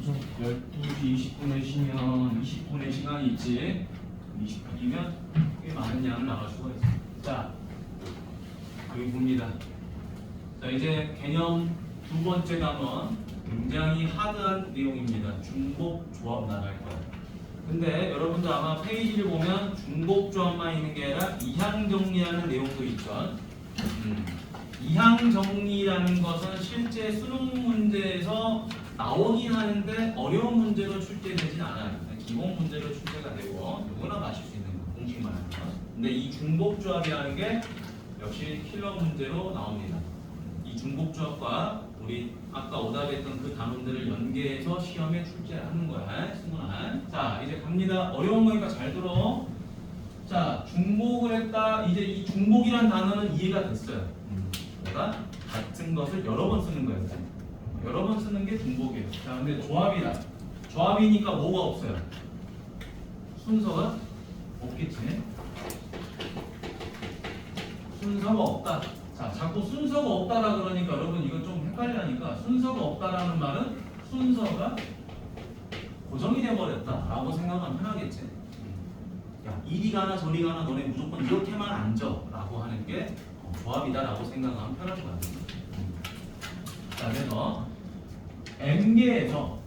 12시 20분에 쉬면 20분의 시간이 있지. 20분이면 꽤 많은 양을 나갈 수가 있어. 자, 여기 봅니다. 자, 이제 개념 두 번째 단원 굉장히 하드한 내용입니다. 중복 조합 나갈 거예요. 근데 여러분들 아마 페이지를 보면 중복 조합만 있는 게 아니라 이항 정리하는 내용도 있죠. 이항 정리라는 것은 실제 수능 문제에서 나오긴 하는데 어려운 문제로 출제되진 않아요. 기본 문제로 출제가 되고 누구나 마실 수 있는 거, 공식만 하면. 근데 이 중복 조합이라는 게 역시 킬러 문제로 나옵니다. 이 중복 조합과 우리 아까 오답했던 그 단원들을 연계해서 시험에 출제하는 거야. 승문안. 자, 이제 갑니다. 어려운 거니까 잘 들어. 자, 중복을 했다. 이제 이 중복이란 단어는 이해가 됐어요. 내가 같은 것을 여러 번 쓰는 거예요. 여러 번 쓰는 게 중복이에요. 자, 근데 조합이다. 조합이니까 뭐가 없어요? 순서가 없겠지. 순서가 없다. 자, 자꾸 순서가 없다라 그러니까 여러분 이거 좀 헷갈리니까 순서가 없다라는 말은 순서가 고정이 돼버렸다라고 생각하면 편하겠지. 야, 이리 가나 저리 가나 너네 무조건 이렇게만 앉아라고 하는 게 조합이다라고 생각하면 편할 것 같아요. 자, 그래서 N개에서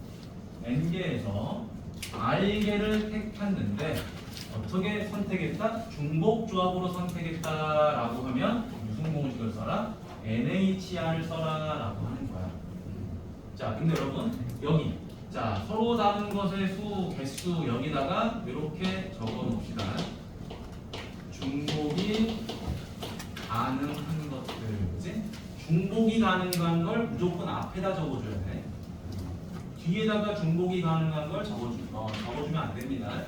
R개를 택했는데 어떻게 선택했다? 중복 조합으로 선택했다라고 하면 무슨 공식을 써라? NHR을 써라라고 하는 거야. 자, 근데 여러분 여기 자 서로 다른 것의 수, 개수 여기다가 이렇게 적어 놓읍시다. 중복이 가능한 것들, 그지? 중복이 가능한 걸 무조건 앞에다 적어줘야 돼. 뒤에다가 중복이 가능한 걸 적어주면 안 됩니다.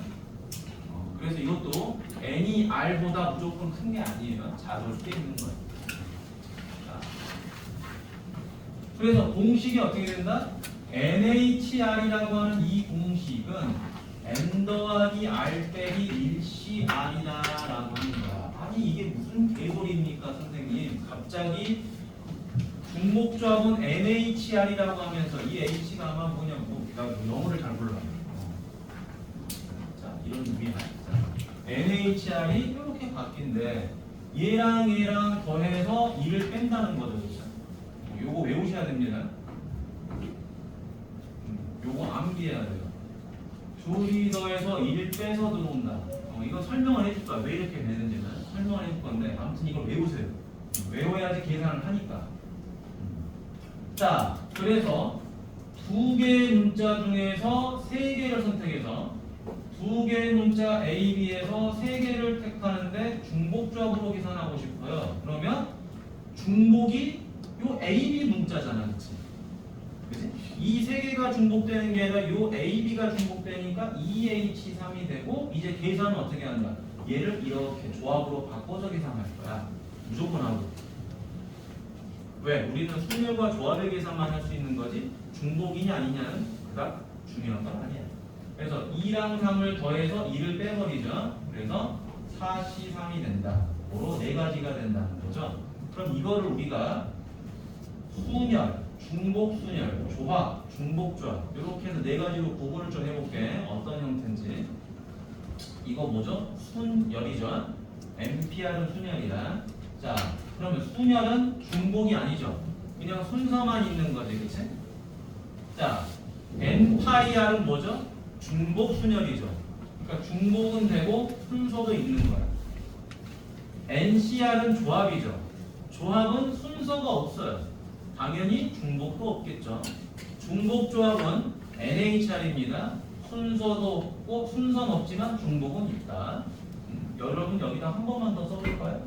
그래서 이것도 n이 r보다 무조건 큰 게 아니에요. 자동으로 있는 거예요. 자, 그래서 공식이 어떻게 된다? NHR이라고 하는 이 공식은 n 더하기 r 빼기 1CR이다 라고 하는 거야. 아니 이게 무슨 개소리입니까 선생님? 갑자기 중복조합은 NHR이라고 하면서 이 H가 아마 뭐냐고 내가 영어를 잘 몰라. 자, 이런 의미야. NHR이 이렇게 바뀐데 얘랑 얘랑 더해서 2를 뺀다는 거죠. 그렇죠? 요거 외우셔야 됩니다. 요거 암기해야 돼요. 둘이 더해서 1을 빼서 들어온다. 이거 설명을 해줄 거야. 왜 이렇게 되는지는 설명을 해줄 건데 아무튼 이걸 외우세요. 외워야지 계산을 하니까. 자, 그래서 두 개의 문자 중에서 세 개를 선택해서 두 개의 문자 A, B에서 세 개를 택하는데 중복조합으로 계산하고 싶어요. 그러면 중복이 요 A, B 문자잖아, 그렇지? 그치? 이 세 개가 중복되는 게 아니라 요 A, B가 중복되니까 2H3이 되고 이제 계산은 어떻게 한다? 얘를 이렇게 조합으로 바꿔서 계산할 거야. 무조건 하고. 왜? 우리는 순열과 조합의 계산만 할 수 있는 거지 중복이냐 아니냐는 그닥 중요한 건 아니야. 그래서 2랑 3을 더해서 2를 빼버리죠. 그래서 4C3이 된다. 고로 네 가지가 된다는 거죠. 그럼 이거를 우리가 순열, 중복순열, 조합, 중복조합 이렇게 해서 네 가지로 구분을 좀 해볼게. 어떤 형태인지. 이거 뭐죠? 순열이죠. NPR은 순열이다. 자, 그러면 순열은 중복이 아니죠. 그냥 순서만 있는 거지, 그치? 자, NPR은 뭐죠? 중복 순열이죠. 그러니까 중복은 되고 순서도 있는 거야. NCR은 조합이죠. 조합은 순서가 없어요. 당연히 중복도 없겠죠. 중복 조합은 NHR입니다. 순서도 없고 순서는 없지만 중복은 있다. 여러분 여기다 한 번만 더 써볼까요?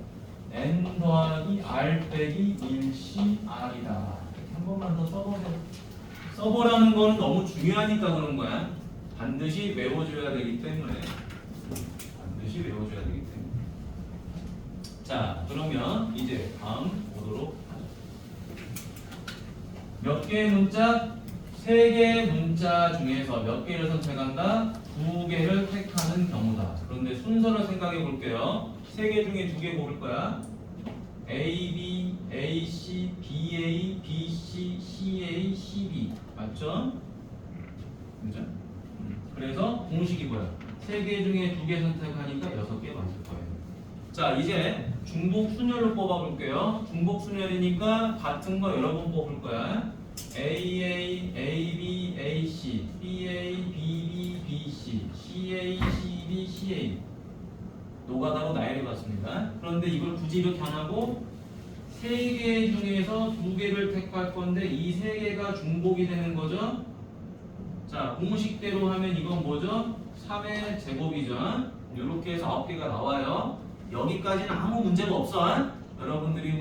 N 더하기 R 빼기 1CR이다. 이렇게 한 번만 더 써보세요. 써보라는 거는 너무 중요하니까 그런 거야. 반드시 외워줘야 되기 때문에. 반드시 외워줘야 되기 때문에. 자, 그러면 이제 다음 보도록 하죠. 몇 개의 문자? 세 개의 문자 중에서 몇 개를 선택한다? 두 개를 택하는 경우다. 그런데 순서를 생각해 볼게요. 세 개 중에 두 개 고를 거야. A, B, A, C, B, A, B, C, C, A, C, B. 맞죠? 그죠? 그래서 공식이 뭐야? 3개 중에 2개 선택하니까 6개 맞을 거예요. 자, 이제 중복 순열로 뽑아볼게요. 중복 순열이니까 같은 거 여러 번 뽑을 거야. AA, AB, AC, BA, BB, BC, CA, CB, CA. 노가다로 나열해 봤습니다. 그런데 이걸 굳이 이렇게 안 하고 3개 중에서 2개를 택할 건데 이 3개가 중복이 되는 거죠. 자, 공식대로 하면 이건 뭐죠? 3의 제곱이죠. 이렇게 해서 9개가 나와요. 여기까지는 아무 문제가 없어. 여러분들이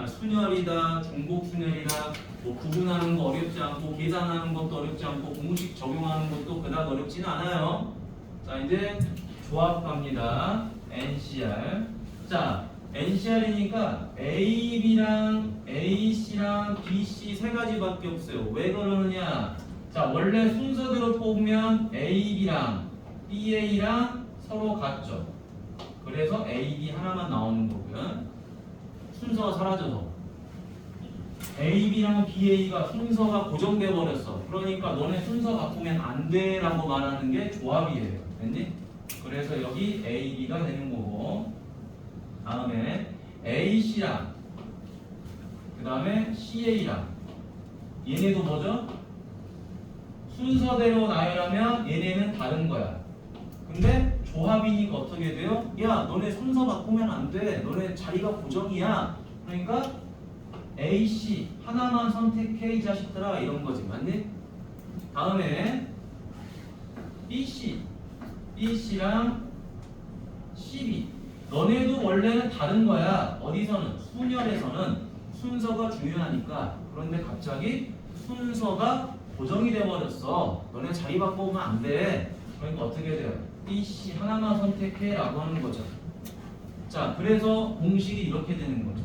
순열이다, 중복 순열이다, 구분하는 거 어렵지 않고 계산하는 것도 어렵지 않고 공식 적용하는 것도 그닥 어렵지는 않아요. 자, 이제 조합 갑니다. NCR. 자, NCR이니까 AB랑 AC랑 BC 3가지밖에 없어요. 왜 그러느냐? 자, 원래 순서대로 뽑으면 AB랑 BA랑 서로 같죠. 그래서 AB 하나만 나오는 거고요. 순서가 사라져서 AB랑 BA가 순서가 고정돼 버렸어. 그러니까 너네 순서 바꾸면 안 돼라고 말하는 게 조합이에요. 됐니? 그래서 여기 AB가 되는 거고, 다음에 AC랑 그 다음에 CA랑 얘네도 뭐죠? 순서대로 나열하면 얘네는 다른 거야. 근데 조합이니까 어떻게 돼요? 야, 너네 순서 바꾸면 안 돼. 너네 자리가 고정이야. 그러니까 AC 하나만 선택해 이 자식들아, 이런 거지. 맞니? 다음에 BC랑 CB. 너네도 원래는 다른 거야. 어디서는? 순열에서는 순서가 중요하니까. 그런데 갑자기 순서가 고정이 돼버렸어. 너네 자리 바꾸면 안 돼. 그러니까 어떻게 돼요? BC 하나만 선택해 라고 하는 거죠. 자, 그래서 공식이 이렇게 되는 거죠.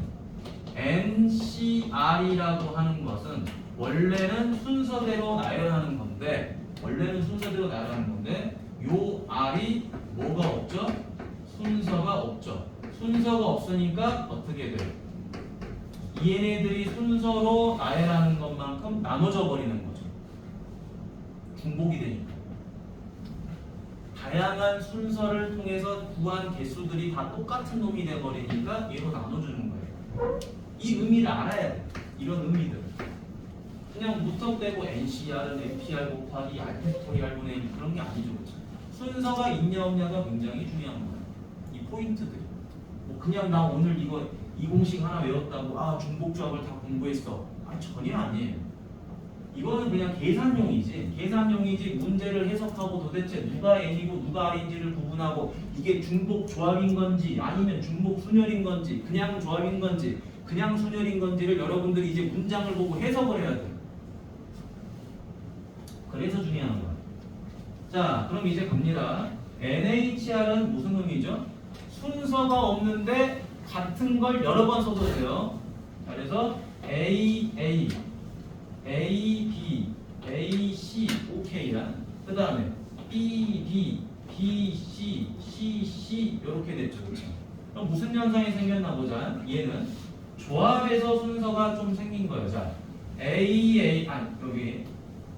NCR이라고 하는 것은 원래는 순서대로 나열하는 건데, 요 R이 뭐가 없죠? 순서가 없죠. 순서가 없으니까 어떻게 돼요? 얘네들이 순서로 나열하는 것만큼 나눠져 버리는 거죠. 중복이 되니까. 다양한 순서를 통해서 구한 개수들이 다 똑같은 놈이 돼버리니까 얘로 나눠주는 거예요. 이 의미를 알아야 돼. 이런 의미들. 그냥 무턱대고 NCR은 FPR 곱하기 R 팩토리알 분의 1 그런 게 아니죠. 그렇죠? 순서가 있냐 없냐가 굉장히 중요한 거예요. 이 포인트들. 그냥 나 오늘 이 공식 하나 외웠다고 중복조합을 다 공부했어. 전혀 아니에요. 이거는 그냥 계산용이지 문제를 해석하고 도대체 누가 N이고 누가 R인지를 구분하고 이게 중복 조합인 건지 아니면 중복 순열인 건지 그냥 조합인 건지 그냥 순열인 건지를 여러분들이 이제 문장을 보고 해석을 해야 돼요. 그래서 중요한 거야. 자, 그럼 이제 갑니다. NHR은 무슨 의미죠? 순서가 없는데 같은 걸 여러 번 써도 돼요. 자, 그래서 AA, AB, AC, OK야. 그 다음에 BB, BC, CC 이렇게 됐죠. 그렇죠? 그럼 무슨 현상이 생겼나 보자. 얘는 조합에서 순서가 좀 생긴 거예요. 자, 여기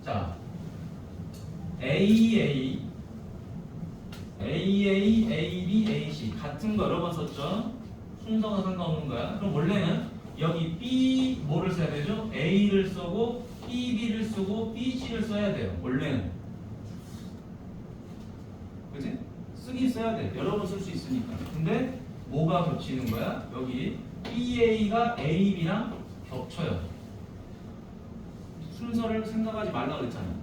자 AA, AB, AC 같은 거 여러 번 썼죠. 순서가 상관없는 거야. 그럼 원래는 여기 B 뭐를 써야 되죠? A를 쓰고 BB를 쓰고 BC를 써야 돼요. 원래는. 그치? 쓰긴 써야 돼. 여러 번 쓸 수 있으니까. 근데 뭐가 겹치는 거야? 여기 BA가 AB랑 겹쳐요. 순서를 생각하지 말라 그랬잖아.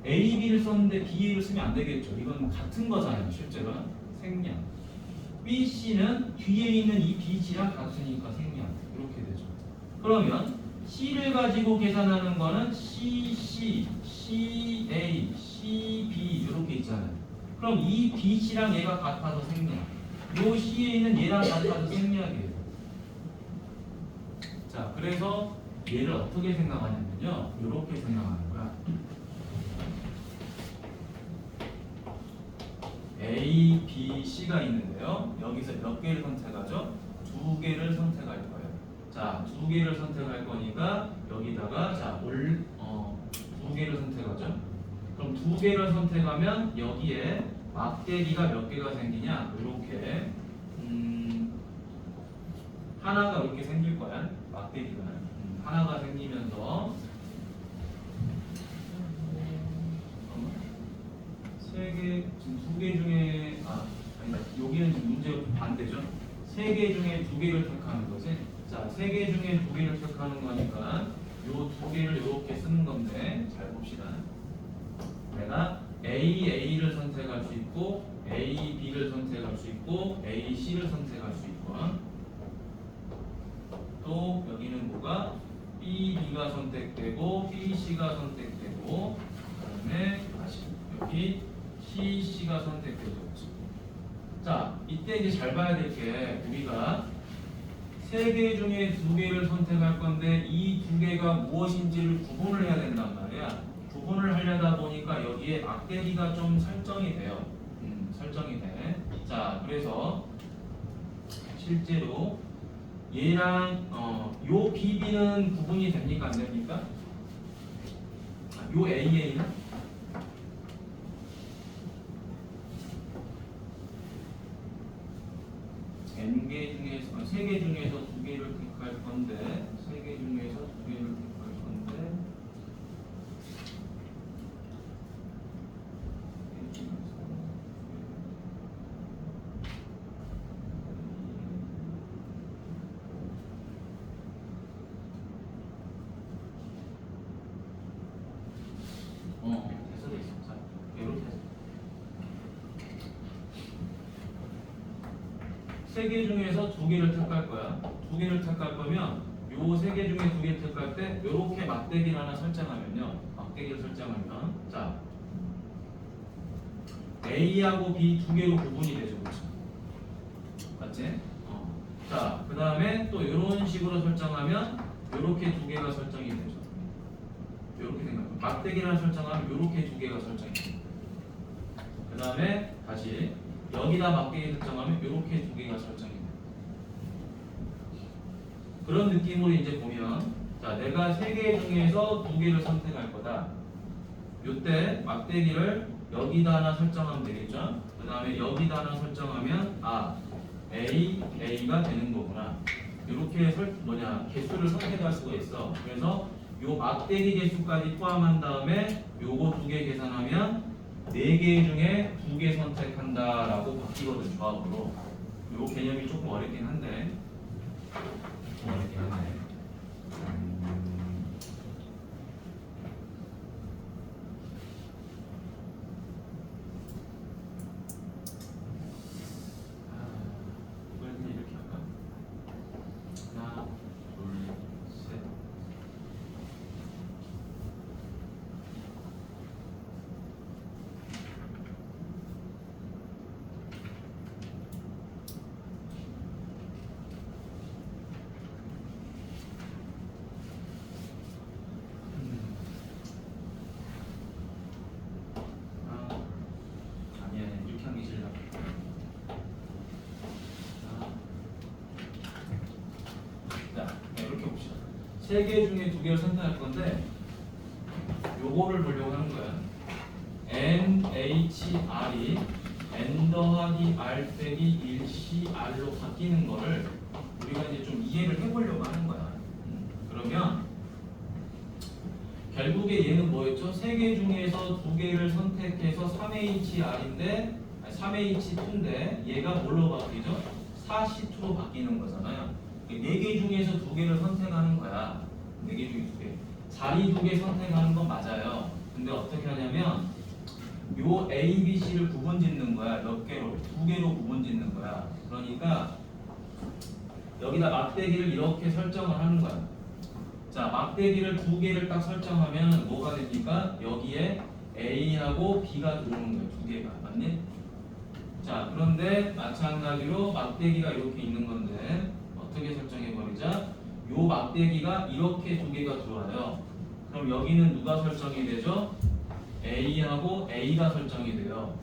AB를 썼는데 BA를 쓰면 안 되겠죠. 이건 같은 거잖아요. 실제로 생략. BC는 뒤에 있는 이 BC랑 같으니까 생략. 이렇게 되죠. 그러면 C를 가지고 계산하는 거는 CC, CA, CB 이렇게 있잖아요. 그럼 이 BC랑 얘가 같아서 생략. 요 CA는 얘랑 같아서 생략이에요. 자, 그래서 얘를 어떻게 생각하냐면요. 이렇게 생각하는 거야. A, B, C가 있는데요. 여기서 몇 개를 선택하죠? 2개를 선택할 거예요. 자, 2개를 선택할 거니까 여기다가 2개를 선택 그럼 두 개를 선택하면 여기에 막대기가 몇 개가 생기냐? 이렇게 하나가 이렇게 생길 거야. 막대기가 하나가 생기면서 세 개, 지금 두 개 중에 아니다. 여기는 지금 문제가 좀 반대죠. 세 개 중에 두 개를 택하는 거지. 자, 세 개 중에 두 개를 택하는 거니까 요 두 개를 이렇게 쓰는 건데 잘 봅시다. 내가 A를 선택할 수 있고 B를 선택할 수 있고 C를 선택할 수 있고 또 여기는 뭐가 B가 선택되고 C가 선택되고 그다음에 다시 여기 C가 선택되죠. 자, 이때 이제 잘 봐야 될 게 우리가 세 개 중에 두 개를 선택할 건데 이 두 개가 무엇인지를 구분을 해야 된단 말이야. 구분을 하려다 보니까 여기에 막대기가 좀 설정이 돼요. 설정이 돼. 자, 그래서 실제로 얘랑 요 BB는 구분이 됩니까? 안 됩니까? 요 AA는? N개 중에서 세 개 중에서 두 개를 택할 건데 세 개 중에서 두 개를 택할 건데 됐어 됐어. 자, 이렇게 해서 세 개 중에서 두 개를 택할 거야. 두 개를 택할 거면 요 세 개 중에 두 개를 택할 때 요렇게 막대기를 하나 설정하면요. 막대기를 설정하면 자 A하고 B 두 개로 구분이 되죠. 그렇죠? 맞지? 자, 그 다음에 또 이런 식으로 설정하면 요렇게 두 개가 설정이 되죠. 요렇게 된 거예요. 막대기를 설정하면 요렇게 두 개가 설정이 돼요. 그 다음에 다시 여기다 막대기 설정하면 이렇게 두 개가 설정이 돼요. 그런 느낌으로 이제 보면 자, 내가 세 개 중에서 두 개를 선택할 거다. 요때 막대기를 여기다 하나 설정하면 되겠죠. 그 다음에 여기다 하나 설정하면 A가 되는 거구나. 이렇게 개수를 선택할 수가 있어. 그래서 요 막대기 개수까지 포함한 다음에 요거 두 개 계산하면 4개 중에 2개 선택한다라고 바뀌거든, 조합으로. 요 개념이 조금 어렵긴 한데. 좀 어렵긴 하네. 이걸 그냥 이렇게 할까? 하나, 둘, 셋. 아니야, 이렇게 하는 게 제일 나빠. 자, 이렇게 봅시다. 3개 중에 2개를 선택할 건데 요거를 보려고 하는 거야. NHR이 N 더하기 R 빼기 1CR로 바뀌는 거를 우리가 이제 좀 이해를 해보려고 하는 거야. 그러면 결국에 얘는 뭐였죠? 3개 중에서 2개를 선택해서 3HR인데 3H2인데 얘가 뭘로 바뀌죠? 4C2로 바뀌는 거잖아요. 4개 중에서 2개를 선택하는 거야. 4개 중에 2개. 자리 2개 선택하는 건 맞아요. 근데 어떻게 하냐면 요 A, B, C를 구분 짓는 거야. 몇 개로? 2개로 구분 짓는 거야. 그러니까 여기다 막대기를 이렇게 설정을 하는 거야. 자, 막대기를 2개를 딱 설정하면 뭐가 됩니까? 여기에 A하고 B가 들어오는 거예요. 2개가. 맞니? 자, 그런데 마찬가지로 막대기가 이렇게 있는 건데 어떻게 설정해 버리자? 요 막대기가 이렇게 2개가 들어와요. 그럼 여기는 누가 설정이 되죠? A하고 A가 설정이 돼요.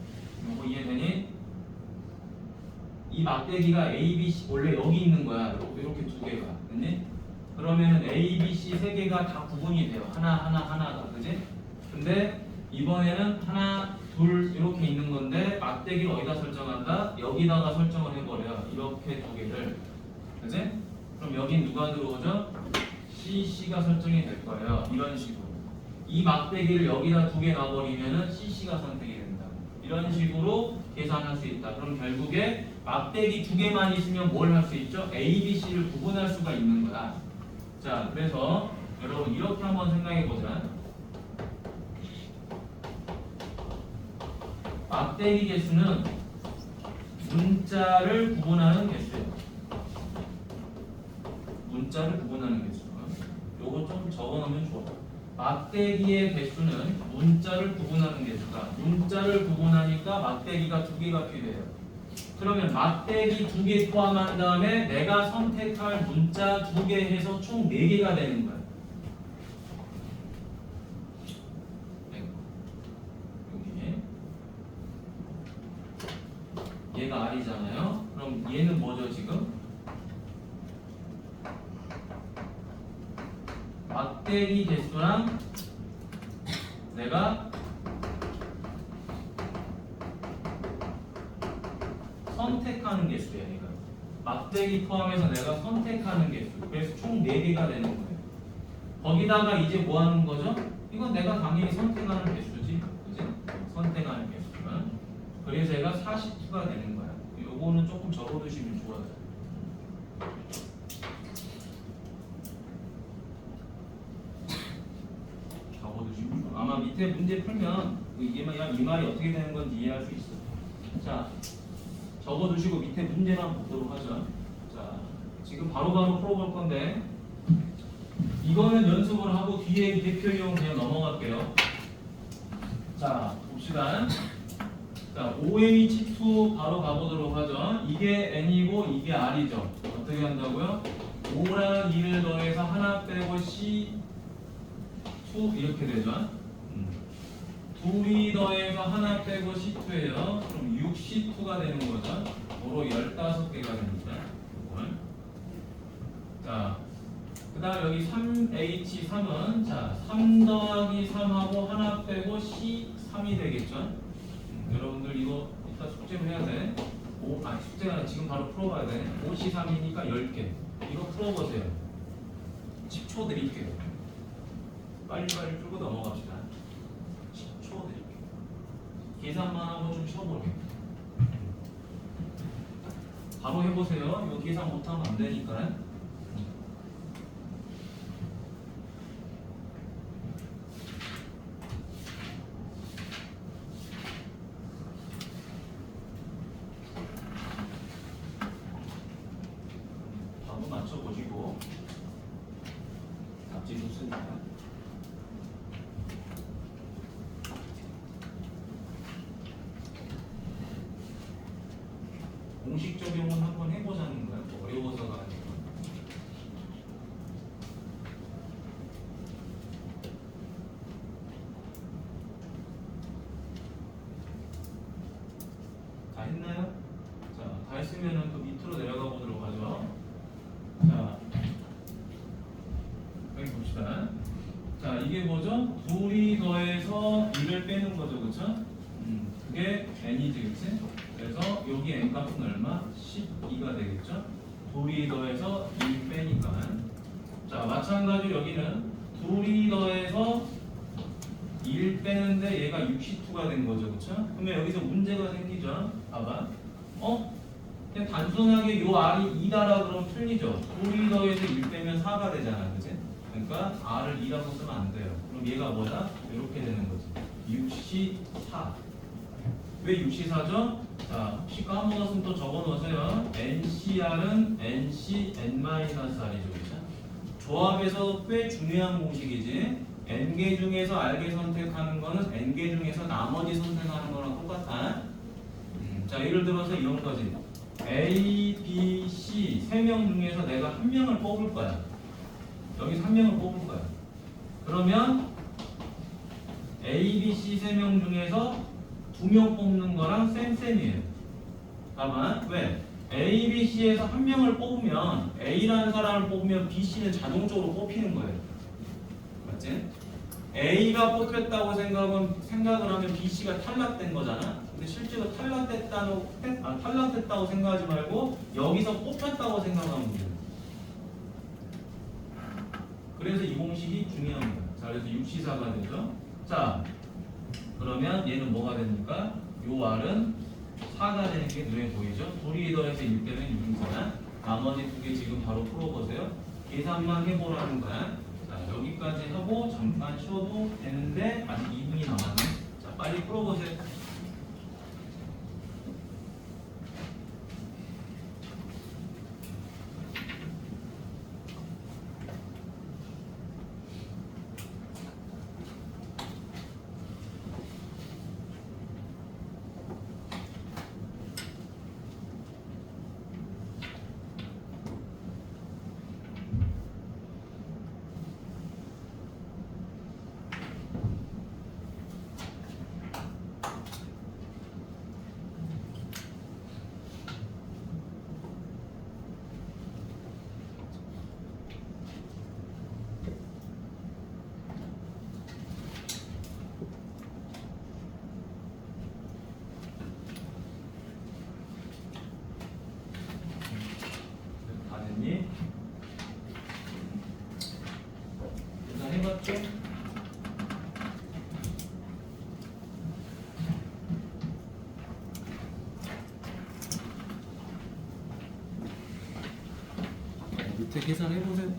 이거 이해되니? 이 막대기가 A, B, C 원래 여기 있는 거야. 이렇게 2개가. 됐니? 그러면은 A, B, C 3개가 다 구분이 돼요. 하나가. 그지? 근데 이번에는 하나, 둘 이렇게 있는 건데 막대기를 어디다 설정한다? 여기다가 설정을 해버려. 이렇게 두 개를. 그지? 그럼 여긴 누가 들어오죠? CC가 설정이 될 거예요. 이런 식으로. 이 막대기를 여기다 두 개 놔버리면은 CC가 선택이 된다. 이런 식으로 계산할 수 있다. 그럼 결국에 막대기 두 개만 있으면 뭘 할 수 있죠? A, B, C를 구분할 수가 있는 거야. 자, 그래서 여러분 이렇게 한번 생각해 보자. 막대기 개수는 문자를 구분하는 개수예요. 문자를 구분하는 개수. 요거 좀 적어놓으면 좋아. 막대기의 개수는 문자를 구분하는 개수다. 문자를 구분하니까 막대기가 두 개가 필요해요. 그러면 막대기 두 개 포함한 다음에 내가 선택할 문자 두 개 해서 총 네 개가 되는 거야. 여기 얘가 R이잖아요. 그럼 얘는 뭐죠 지금? 막대기 개수랑 내가 선택하는 개수야. 얘가 막대기 포함해서 내가 선택하는 개수. 그래서 총 4개가 되는 거예요. 거기다가 이제 뭐 하는 거죠? 이건 내가 당연히 선택하는 개수지. 그지? 선택하는 개수는. 그래서 얘가 42가 되는 거야. 요거는 조금 적어두시면 좋아요. 아마 밑에 문제 풀면 이 말이 어떻게 되는 건지 이해할 수 있어. 자, 적어두시고 밑에 문제만 보도록 하죠. 자, 지금 바로바로 풀어볼 건데 이거는 연습을 하고 뒤에 대표 이용 그냥 넘어갈게요. 자, 봅시다. 자, OH2 바로 가보도록 하죠. 이게 N이고 이게 R이죠. 어떻게 한다고요? 5랑 2를 더해서 하나 빼고 C2 이렇게 되죠. 둘이 더해서 하나 빼고 C2예요. 그럼 6C2가 되는 거죠. 도로 15개가 됩니다. 자, 그 다음 여기 3H3은 자, 3 더하기 3하고 하나 빼고 C3이 되겠죠. 여러분들 이거 이따 숙제를 해야 돼. 숙제가 지금 바로 풀어봐야 돼. 5C3이니까 10개. 이거 풀어보세요. 10초 드릴게요. 빨리빨리 풀고 넘어갑시다. 10초 드릴게요. 계산만 하고 좀 쉬어보게. 바로 해보세요. 이거 계산 못하면 안 되니까. 바로 맞춰보시고. 답지 좋습니다. 공식 적용은 한번 해보자는 거예요. 어려워서가 아니고. 다 했나요? 자, 다 했으면은 또 밑으로 내려가 보도록 하죠. 자, 여기 봅시다. 자, 이게 뭐죠? 둘이 더해서 1을 빼는 거죠, 그렇죠? 그게 n이지, 그치? 그래서 여기 n 값은 얼마? 12가 되겠죠? 둘이 더해서 1 빼니까. 자, 마찬가지로 여기는 둘이 더해서 1 빼는데 얘가 62가 된 거죠, 그쵸? 그러면 여기서 문제가 생기죠? 봐봐. 그냥 단순하게 요 R이 2다라 그러면 틀리죠? 둘이 더해서 1 빼면 4가 되잖아, 그치? 그러니까 R을 2라고 쓰면 안 돼요. 그럼 얘가 뭐다? 이렇게 되는 거지. 64. 왜 64죠? 자, 혹시 까먹었으면 또 적어 놓으세요. NCR은 NC N-R이죠. 그죠? 조합에서 꽤 중요한 공식이지. N개 중에서 R개 선택하는 거는 N개 중에서 나머지 선택하는 거랑 똑같아. 자, 예를 들어서 이런 거지. A, B, C 세 명 중에서 내가 한 명을 뽑을 거야. 여기서 한 명을 뽑을 거야. 그러면 A, B, C 세 명 중에서 2명 뽑는 거랑 쌤이에요. 다만 왜? A, B, C에서 한 명을 뽑으면 A라는 사람을 뽑으면 B, C는 자동적으로 뽑히는 거예요. 맞지? A가 뽑혔다고 생각을 하면 B, C가 탈락된 거잖아. 근데 실제로 탈락됐다고 생각하지 말고 여기서 뽑혔다고 생각하면 돼요. 그래서 이 공식이 중요합니다. 자, 그래서 6C4가 되죠. 자, 그러면 얘는 뭐가 됩니까? 요 R은 4가 되는 게 눈에 보이죠? 둘이 더해서 6 되면 6이잖아. 나머지 두 개 지금 바로 풀어보세요. 계산만 해보라는 거야. 자, 여기까지 하고 잠깐 쉬어도 되는데 아직 2분이 남았네. 자, 빨리 풀어보세요. 다 됐니? 일단 해봤죠? 밑에 계산해보세요.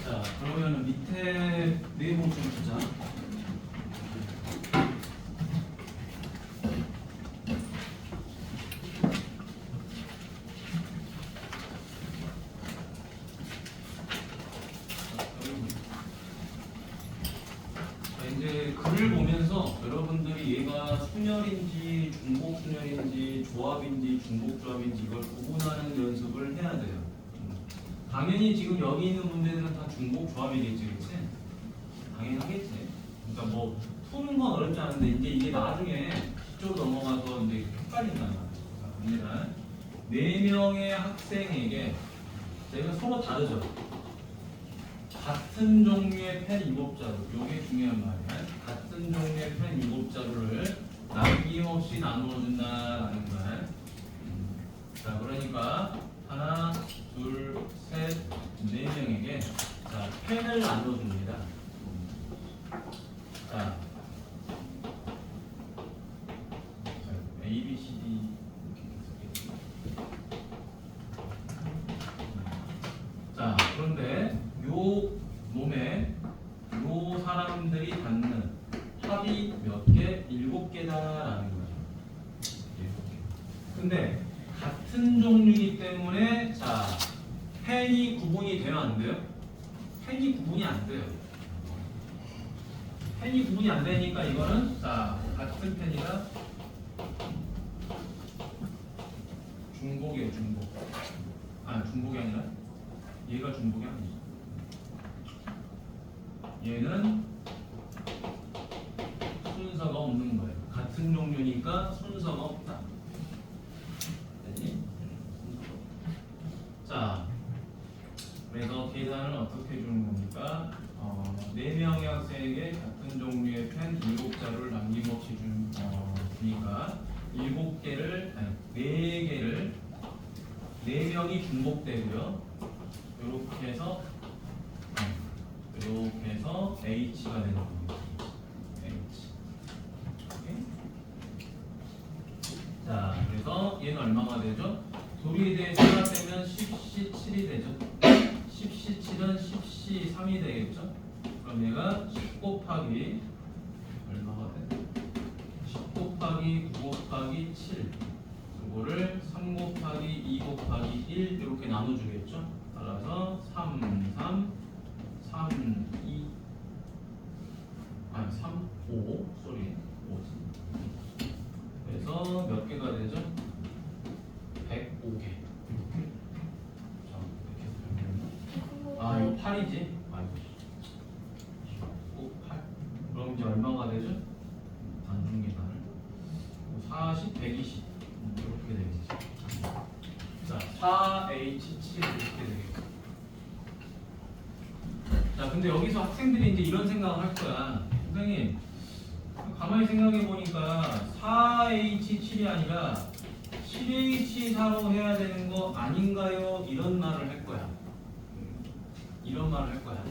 자, 그러면 밑에 네모 좀 보자. 이제 글을 보면서 여러분들이 얘가 순열인지 중복순열인지 조합인지 중복조합인지 이걸 구분하는 연습을 해야 돼요. 당연히 지금 여기 있는 문제들은 다 중복조합이겠지, 그치? 당연하겠지. 그러니까 뭐 푸는 건 어렵지 않은데 이제 이게 나중에 이쪽으로 넘어가서 이제 헷갈린단 말이에요. 갑니다. 4명의 학생에게 제가 서로 다르죠. 같은 종류의 펜 7자루, 이게 중요한 말이야. 같은 종류의 펜 7자루를 남김없이 나누어준다라는 말. 자, 그러니까 하나, 둘, 셋, 4명에게 자, 펜을 나눠줍니다. 자, A, B, C, D 자, 그런데 요 놈에 요 사람들이 갖는 합이 몇 개? 7개다라는 거예요. 7개. 근데 같은 종류이기 때문에 자, 펜이 구분이 되면 안 돼요? 펜이 구분이 안 돼요. 펜이 구분이 안 되니까 이거는 자, 같은 펜이라 중복이에요, 중복. 아, 중복이 아니라 얘가 중복이 아니죠. 얘는 순서가 없는 거예요. 같은 종류니까 순서가 없다. 됐니? 자, 그래서 계산을 어떻게 주는 겁니까? 4명의 학생에게 같은 종류의 펜 7자루를 남김없이 주니까 7개를, 아니 4개를 4명이 중복되고요. 이렇게 해서 H가 되는 겁니다. H. 오케이? 자, 그래서 얘는 얼마가 되죠? 둘이 대해서 하나 빼면 10C7이 되죠. 10C7은 10C3이 되겠죠? 그럼 얘가 10 곱하기 얼마가 돼? 10 곱하기 9 곱하기 7 이거를 3 곱하기 2 곱하기 1 이렇게 나눠주겠죠? 따라서 3, 3, 3, 2 아니 3, 5 소리 5지. 그래서 몇 개가 되죠? 105개. 이렇게. 자, 이렇게 해서 아, 이거 8이지? 아이고. 8. 그럼 이제 얼마가 되죠? 단중 계산을 40, 120 이렇게 되겠지. 자, 4H7 이렇게 근데 여기서 학생들이 이제 이런 생각을 할 거야. 선생님, 가만히 생각해 보니까 4H7이 아니라 7H4로 해야 되는 거 아닌가요? 이런 말을 할 거야. 이런 말을 할 거야.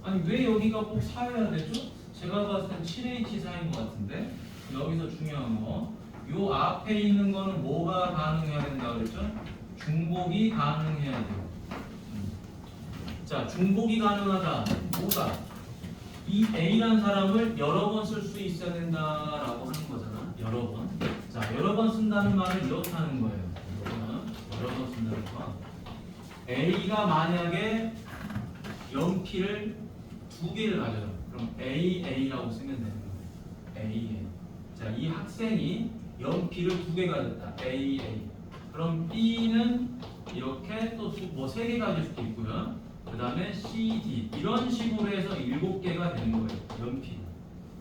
아니 왜 여기가 꼭 4여야 되죠? 제가 봤을 땐 7H4인 것 같은데. 여기서 중요한 거, 요 앞에 있는 거는 뭐가 가능해야 된다 그랬죠? 중복이 가능해야 돼요. 자, 중복이 가능하다. 뭐다? 이 A라는 사람을 여러 번 쓸 수 있어야 된다라고 하는 거잖아. 여러 번. 자, 여러 번 쓴다는 말은 이렇다는 거예요. 여러 번 쓴다는 거. A가 만약에 연필을 2개를 가져요. 그럼 AA라고 쓰면 되는 거예요. AA. 자, 이 학생이 연필을 2개 가졌다. AA. 그럼 B는 이렇게 또 뭐 3개 가질 수도 있고요. 그 다음에 CD. 이런 식으로 해서 7개가 되는 거예요. 연필.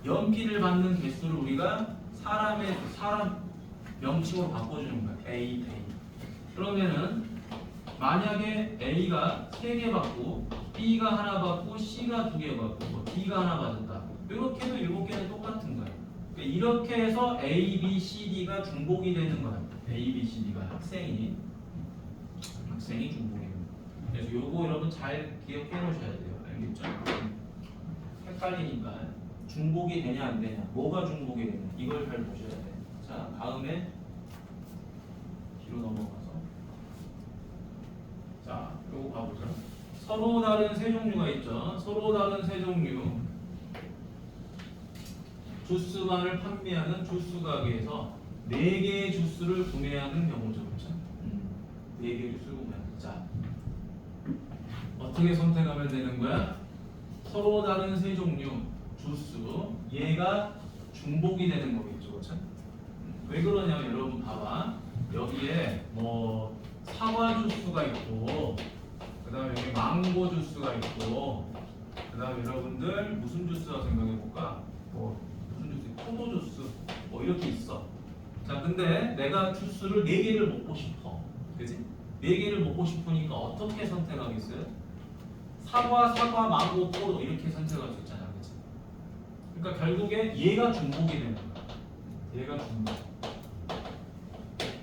연필을 받는 개수를 우리가 사람 명칭으로 바꿔주는 거예요. AA. 그러면은 만약에 A가 3개 받고 B가 하나 받고 C가 2개 받고 뭐 D가 하나 받았다. 이렇게 해도 7개는 똑같은 거예요. 이렇게 해서 A, B, C, D가 중복이 되는 거예요. A, B, C, D가 학생이 중복이 됩니다. 그래서 요거 여러분 잘 기억해 놓으셔야 돼요. 알겠죠? 헷갈리니까 중복이 되냐 안 되냐, 뭐가 중복이 되냐 이걸 잘 보셔야 돼요. 자, 다음에 뒤로 넘어가서 자, 요거 봐보자. 서로 다른 세 종류가 있죠. 서로 다른 세 종류. 주스만을 판매하는 주스 가게에서 4개의 주스를 구매하는 경우죠. 그렇죠? 4개의 주스를 구매하는. 자, 어떻게 선택하면 되는 거야? 서로 다른 세 종류 주스. 얘가 중복이 되는 거겠죠. 그렇죠? 왜 그러냐면 여러분 봐봐. 여기에 뭐 사과 주스가 있고 그 다음에 여기 망고 주스가 있고 그 다음에 여러분들 무슨 주스라고 생각해 볼까? 뭐 무슨 주스? 포도 주스 뭐 이렇게 있어. 자, 근데 내가 주스를 4개를 먹고 싶어. 그지? 4개를 먹고 싶으니까 어떻게 선택하겠어요? 사과, 망고, 포도 이렇게 선택할 수 있잖아. 그치? 그러니까 결국에 얘가 중복이 되는 거야. 얘가 중복.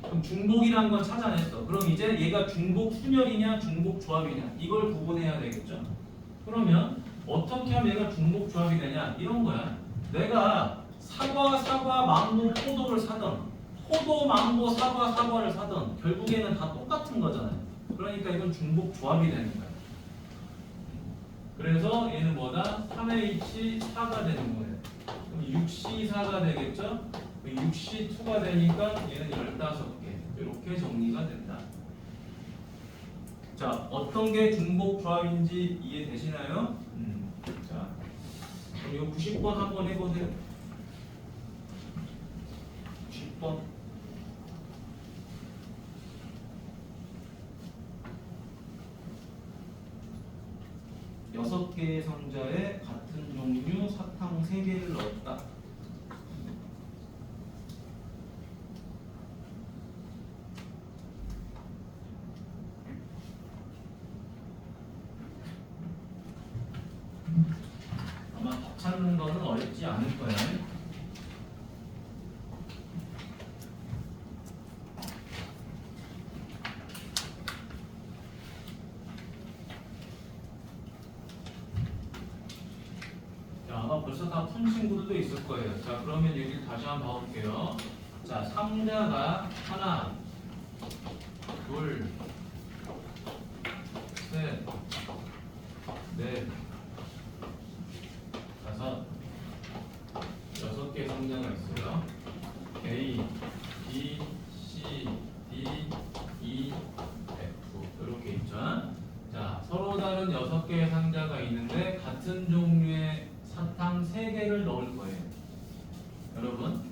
그럼 중복이라는 건 찾아냈어. 그럼 이제 얘가 중복 순열이냐 중복 조합이냐 이걸 구분해야 되겠죠. 그러면 어떻게 하면 얘가 중복 조합이 되냐 이런 거야. 내가 사과, 망고, 포도를 사던 포도, 망고, 사과를 사던 결국에는 다 똑같은 거잖아요. 그러니까 이건 중복 조합이 되는 거야. 그래서 얘는 뭐다? 3H4가 되는 거예요. 그럼 6C4가 되겠죠? 6C2가 되니까 얘는 15개. 이렇게 정리가 된다. 자, 어떤 게 중복 조합인지 이해되시나요? 자, 그럼 이거 90번 한번 해보세요. 90번. 여섯 개의 상자에 같은 종류 사탕 3개를 넣었다. 아마 답 찾는 거는 어렵지 않을 거예요. 아마 벌써 다 푼 친구들도 있을 거예요. 자, 그러면 여기를 다시 한번 봐볼게요. 자, 상자가 하나, 둘, 셋, 넷, 다섯, 6개의 상자가 있어요. A, B, C, D, E, F 이렇게 있죠. 자, 서로 다른 6개의 상자가 있는데 같은 종류의 사탕 3개를 넣을 거예요. 여러분,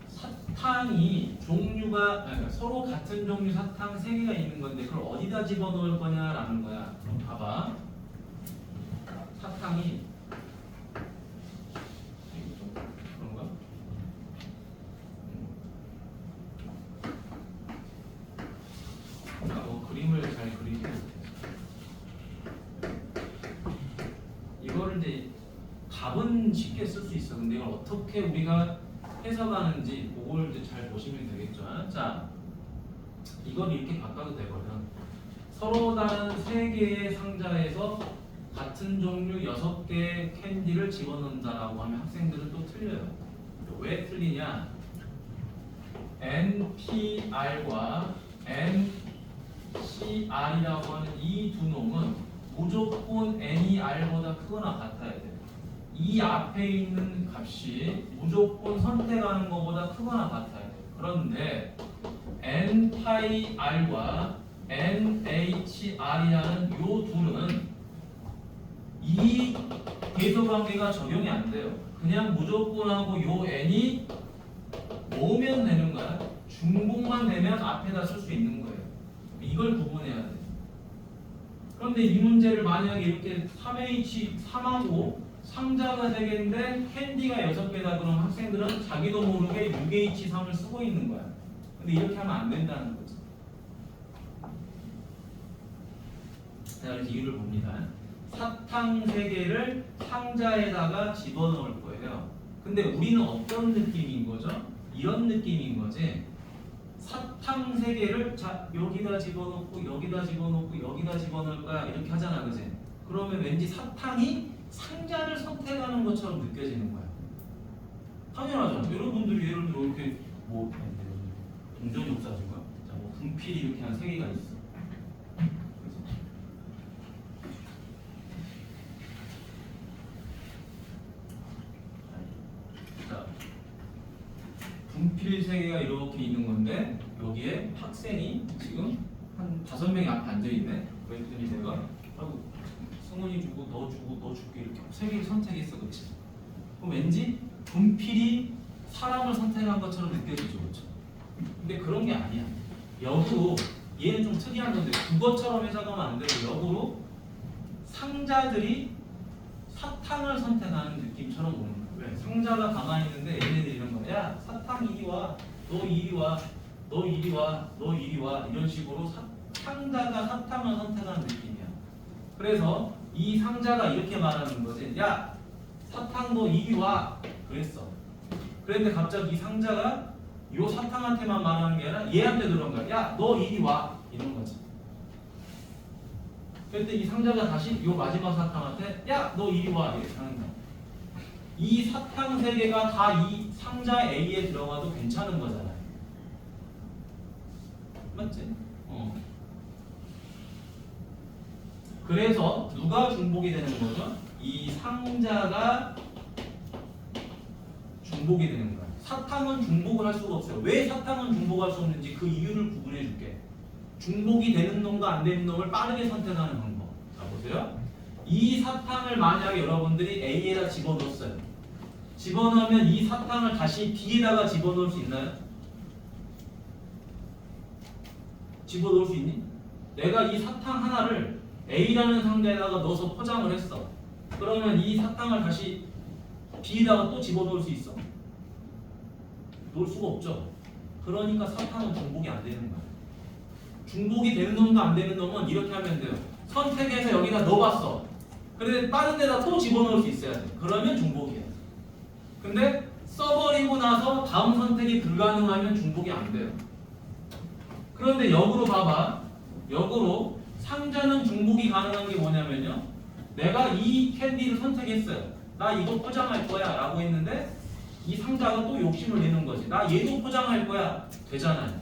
사탕이 종류가 그러니까 서로 같은 종류 사탕 3개가 있는 건데 그걸 어디다 집어넣을 거냐라는 거야. 그럼 봐봐. 사탕이 그런가? 그림을 잘 그리지 못해. 이걸 이제 답은 쉽게 쓸 수 있어. 근데 이걸 어떻게 우리가 해석하는지 그걸 이제 잘 보시면 되겠죠. 자, 이걸 이렇게 바꿔도 되거든. 서로 다른 3개의 상자에서 같은 종류 6개의 캔디를 집어넣는다라고 하면 학생들은 또 틀려요. 왜 틀리냐? NPR과 NCR이라고 하는 이 두 놈은 무조건 N이 R보다 크거나 같아야 돼. 이 앞에 있는 값이 무조건 선택하는 것보다 크거나 같아야 돼. 그런데 N-파이 R과 NHR이라는 요 둘은 이 계수관계가 적용이 안 돼요. 그냥 무조건하고 요 N이 모으면 되는 거야. 중복만 되면 앞에다 쓸 수 있는 거예요. 이걸 구분해야 돼. 그런데 이 문제를 만약에 이렇게 3하고 상자가 3개인데 캔디가 6개다 그러면 학생들은 자기도 모르게 6H3을 쓰고 있는 거야. 근데 이렇게 하면 안 된다는 거지. 자, 그래서 이유를 봅니다. 사탕 3개를 상자에다가 집어넣을 거예요. 근데 우리는 어떤 느낌인 거죠? 이런 느낌인 거지. 사탕 3개를 자 여기다 집어넣고 여기다 집어넣고 여기다 집어넣을 거야 이렇게 하잖아, 그지? 그러면 왠지 사탕이 상자를 선택하는 것처럼 느껴지는 거야. 당연하죠. 여러분들이 예를 들어 이렇게 뭐 동전이 없어진 거야. 자, 뭐 분필이 이렇게 한 3개가 있어. 자, 분필 3개가 이렇게 있는 건데 여기에 학생이 지금 한 5명이 앞에 앉아있네. 그랬더니 내가 아이고 승훈이 주고 너 주고 너 주고 이렇게 3개를 선택했어, 그렇지? 그럼 왠지 분필이 사람을 선택한 것처럼 느껴지죠, 그렇죠? 근데 그런 게 아니야. 역으로 얘는 좀 특이한 건데 그것처럼 해석하면 안 되고 역으로 상자들이 사탕을 선택하는 느낌처럼 오는 거야. 왜? 상자가 가만히 있는데 얘네들이 이런 거야. 야, 사탕 이리 와, 너 이리 와, 너 이리 와, 너 이리 와 이런 식으로 상자가 사탕을 선택하는 느낌이야. 그래서 이 상자가 이렇게 말하는 거지. 야, 사탕 너 이리 와 그랬어. 그런데 갑자기 이 상자가 요 사탕한테만 말하는 게 아니라 얘한테 그런 거야. 야, 너 이리 와 이런 거지. 그때 이 상자가 다시 요 마지막 사탕한테 야, 너 이리 와 이렇게 하는 거야. 이 사탕 3개가 다 이 상자 A에 들어가도 괜찮은 거잖아요. 맞지? 그래서 누가 중복이 되는 거죠? 이 상자가 중복이 되는 거야. 사탕은 중복을 할 수가 없어요. 왜 사탕은 중복할 수 없는지 그 이유를 구분해 줄게. 중복이 되는 놈과 안 되는 놈을 빠르게 선택하는 방법. 자, 보세요. 이 사탕을 만약에 여러분들이 A에다 집어넣었어요. 집어넣으면 이 사탕을 다시 B에다가 집어넣을 수 있나요? 집어넣을 수 있니? 내가 이 사탕 하나를 A라는 상자에다가 넣어서 포장을 했어. 그러면 이 사탕을 다시 B에다가 또 집어넣을 수 있어? 놓을 수가 없죠. 그러니까 사탕은 중복이 안 되는 거야. 중복이 되는 놈과 안 되는 놈은 이렇게 하면 돼요. 선택해서 여기다 넣어봤어. 그런데 다른 데다 또 집어넣을 수 있어야 돼. 그러면 중복이야. 근데 써버리고 나서 다음 선택이 불가능하면 중복이 안 돼요. 그런데 역으로 봐봐. 역으로 상자는 중복이 가능한 게 뭐냐면요. 내가 이 캔디를 선택했어요. 나 이거 포장할 거야 라고 했는데 이 상자가 또 욕심을 내는 거지. 나 얘도 포장할 거야. 되잖아요.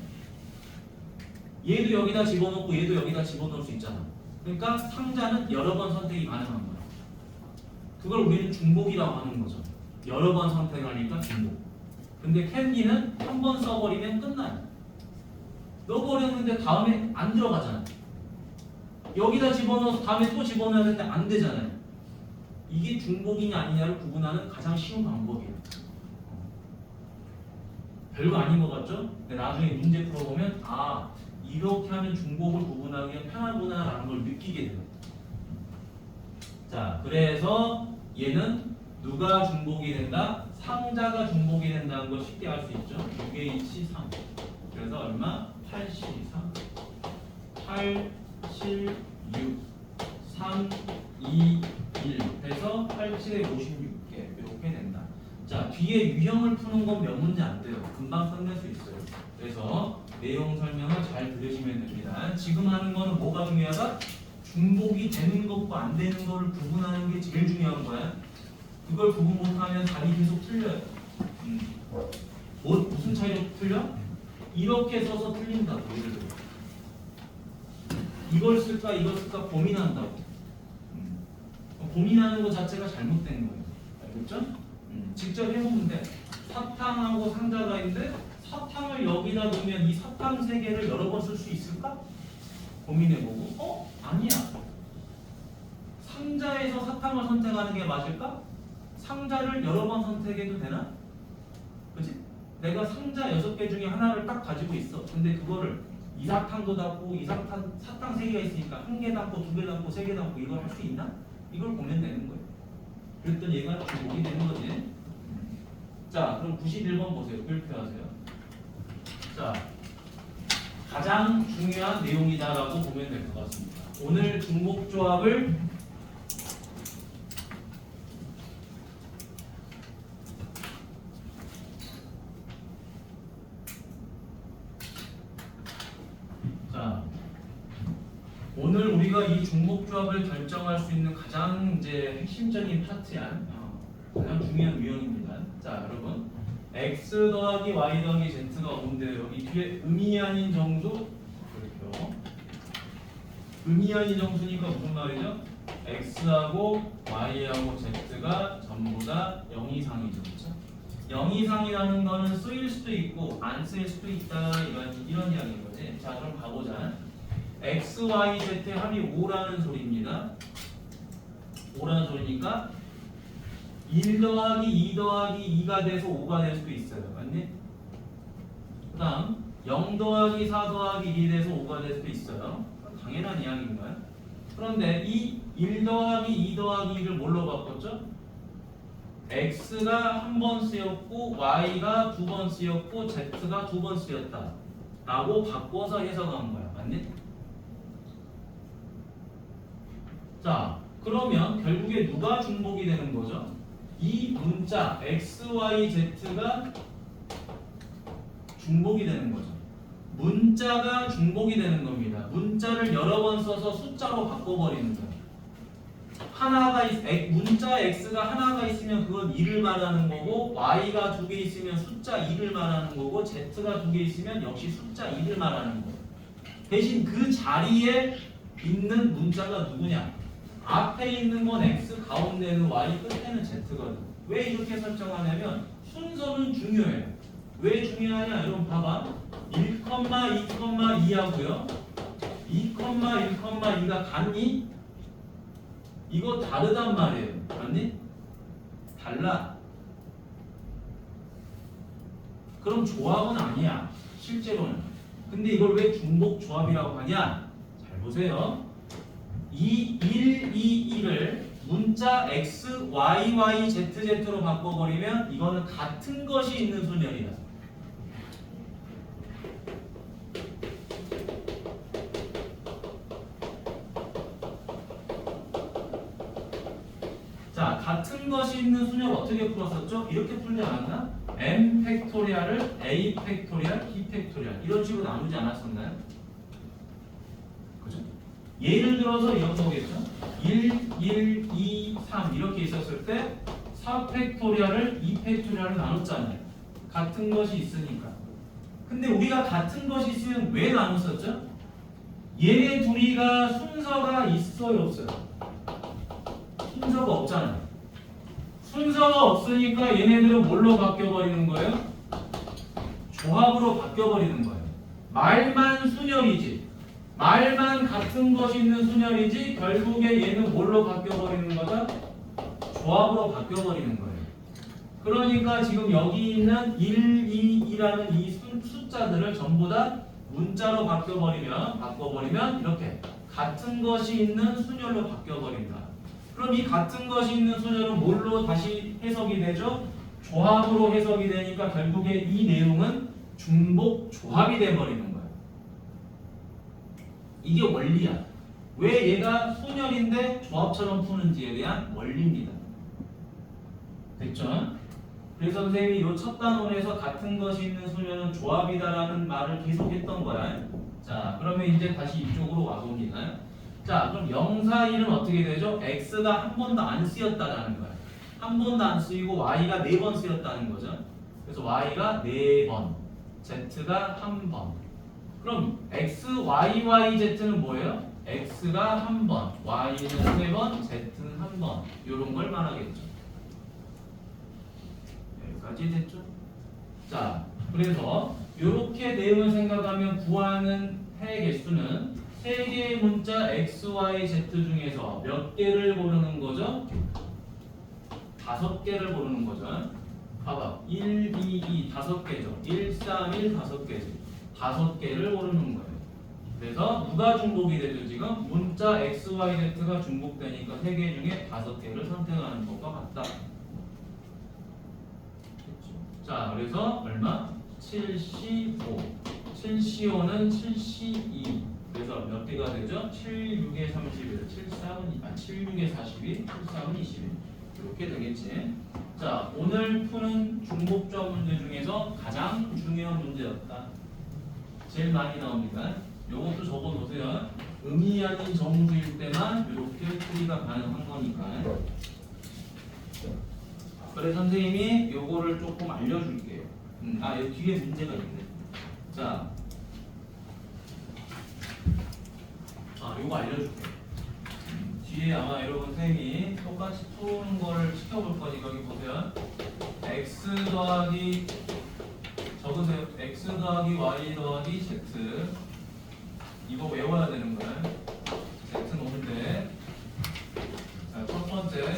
얘도 여기다 집어넣고 얘도 여기다 집어넣을 수 있잖아. 그러니까 상자는 여러 번 선택이 가능한 거야. 그걸 우리는 중복이라고 하는 거죠. 여러 번 선택하니까 중복. 근데 캔디는 한 번 써버리면 끝나요. 넣어버렸는데 다음에 안 들어가잖아. 여기다 집어넣어서 다음에 또 집어넣어야 되는데 안 되잖아요. 이게 중복이냐 아니냐를 구분하는 가장 쉬운 방법이에요. 별거 아닌 것 같죠? 근데 나중에 문제 풀어보면 아, 이렇게 하면 중복을 구분하기가 편하구나 라는 걸 느끼게 돼요. 자, 그래서 얘는 누가 중복이 된다? 상자가 중복이 된다는 걸 쉽게 알 수 있죠. 6H3. 그래서 얼마? 83. 8, 7, 6, 3, 2, 1 해서 87에 56개 이렇게 된다. 자, 뒤에 유형을 푸는 건 몇 문제 안 돼요. 금방 끝낼 수 있어요. 그래서 내용 설명을 잘 들으시면 됩니다. 지금 하는 거는 뭐가 중요하다? 중복이 되는 것과 안 되는 거를 구분하는 게 제일 중요한 거야. 그걸 구분 못하면 답이 계속 틀려요. 무슨 차이로 틀려? 이렇게 써서 틀린다고. 예를 들어 이걸 쓸까 이걸 쓸까 고민한다고. 고민하는 것 자체가 잘못된 거예요. 알겠죠? 직접 해보면 돼. 사탕하고 상자가 있는데 사탕을 여기다 놓으면 이 사탕 세 개를 여러 번 쓸 수 있을까? 고민해보고 아니야. 상자에서 사탕을 선택하는 게 맞을까? 상자를 여러 번 선택해도 되나? 그치? 내가 상자 6개 중에 하나를 딱 가지고 있어. 근데 그거를 이 사탕도 담고 이 사탕 3개가 있으니까 1개 담고 2개 담고 3개 담고 이걸 할 수 있나? 이걸 보면 되는 거예요. 그랬더니 얘가 중복이 되는 거지. 자, 그럼 91번 보세요. 별표하세요. 자, 가장 중요한 내용이다라고 보면 될 것 같습니다. 오늘 중복조합을 오늘 우리가 이 중복조합을 결정할 수 있는 가장 이제 핵심적인 파트야. 가장 중요한 유형입니다. 자, 여러분, x 더하기 y 더하기 z가 뭔데요? 여기 뒤에 음이 아닌 정수 그렇죠. 음이 아닌 정수니까 무슨 말이죠? x하고 y하고 z가 전부 다 0 이상이죠, 그렇죠? 0 이상이라는 거는 쓰일 수도 있고 안 쓰일 수도 있다 이런 이야기인 거지. 자, 그럼 가보자. x, y, z 합이 5라는 소리입니다. 5라는 소리니까 1 더하기 2 더하기 2가 돼서 5가 될 수도 있어요. 맞니? 그 다음 0 더하기 4 더하기 1이 돼서 5가 될 수도 있어요. 당연한 이야기인가요? 그런데 이 1 더하기 2 더하기 1을 뭘로 바꿨죠? x가 한 번 쓰였고 y가 2번 쓰였고 z가 2번 쓰였다 라고 바꿔서 해석한 거야. 맞니? 자, 그러면 결국에 누가 중복이 되는 거죠? 이 문자 x, y, z가 중복이 되는 거죠. 문자가 중복이 되는 겁니다. 문자를 여러 번 써서 숫자로 바꿔버리는 거예요. 문자 x가 하나가 있으면 그건 2를 말하는 거고 y가 2개 있으면 숫자 2를 말하는 거고 z가 2개 있으면 역시 숫자 2를 말하는 거예요. 대신 그 자리에 있는 문자가 누구냐? 앞에 있는 건 x, 가운데는 y, 끝에는 z거든. 왜 이렇게 설정하냐면 순서는 중요해요. 왜 중요하냐? 여러분 봐봐. 1, 2, 2 하고요. 2, 1, 2가 같니? 이거 다르단 말이에요. 맞니? 달라. 그럼 조합은 아니야. 실제로는. 근데 이걸 왜 중복 조합이라고 하냐? 잘 보세요. 2, 1, 2, 1을 문자 x, y, y, z, z로 바꿔버리면 이거는 같은 것이 있는 순열이다. 자, 같은 것이 있는 순열 어떻게 풀었었죠? 이렇게 풀지 않았나? m 팩토리얼을 a 팩토리얼, b 팩토리얼 이런 식으로 나누지 않았었나요? 그죠? 예를 들어서 이런 거겠죠? 1, 1, 2, 3 이렇게 있었을 때 4 팩토리얼을 2 팩토리얼로 나눴잖아요. 같은 것이 있으니까. 근데 우리가 같은 것이 있으면 왜 나눴었죠? 얘네 둘이가 순서가 있어요, 없어요? 순서가 없잖아요. 순서가 없으니까 얘네들은 뭘로 바뀌어버리는 거예요? 조합으로 바뀌어버리는 거예요. 말만 순열이지. 말만 같은 것이 있는 순열이지 결국에 얘는 뭘로 바뀌어버리는 거다? 조합으로 바뀌어버리는 거예요. 그러니까 지금 여기 있는 1, 2, 2라는 이 숫자들을 전부 다 문자로 바꿔버리면 이렇게 같은 것이 있는 순열로 바뀌어버린다. 그럼 이 같은 것이 있는 순열은 뭘로 다시 해석이 되죠? 조합으로 해석이 되니까 결국에 이 내용은 중복 조합이 돼버리는 거예요. 이게 원리야. 왜 얘가 소멸인데 조합처럼 푸는지에 대한 원리입니다. 됐죠? 그래서 선생님이 이 첫 단원에서 같은 것이 있는 소멸은 조합이다라는 말을 계속 했던 거야. 자, 그러면 이제 다시 이쪽으로 와봅니다. 자, 그럼 0, 4, 1은 어떻게 되죠? x가 한 번도 안 쓰였다라는 거야. 한 번도 안 쓰이고 y가 4번 쓰였다는 거죠. 그래서 y가 4번, z가 한 번. 그럼 x, y, y, z는 뭐예요? x가 한 번, y는 3번, z는 한 번. 이런 걸 말하겠죠. 여기까지 됐죠? 자, 그래서 이렇게 내용을 생각하면 구하는 해 개수는 3개의 문자 x, y, z 중에서 몇 개를 고르는 거죠? 5개를 고르는 거죠. 봐봐. 1, 2, 2, 5개죠. 1, 3, 1, 5개죠. 5개를 고르는 거예요. 그래서 누가 중복이 되죠? 지금 문자 x, y, z가 중복되니까 3개 중에 5개를 선택하는 것과 같다. 자, 그래서 얼마? 75. 75는 72. 그래서 몇 개가 되죠? 7, 6에 31, 7, 4은 7, 6에 42, 7, 4은 21. 이렇게 되겠지. 자, 오늘 푸는 중복조합 문제 중에서 가장 중요한 문제였다. 제일 많이 나옵니다. 요것도 적어놓으세요. 의미 아닌 정수일 때만 이렇게 풀이가 가능한 거니까. 그래서 선생님이 요거를 조금 알려줄게요. 여기 뒤에 문제가 있네. 자, 요거 알려줄게요. 뒤에 아마 여러분 선생님이 똑같이 푸는 거를 시켜볼 거니까 여기 보세요. x 더하기 적으세요. x 더하기 y 더하기 z 이거 외워야 되는 거예요. z 놓는데 자, 첫 번째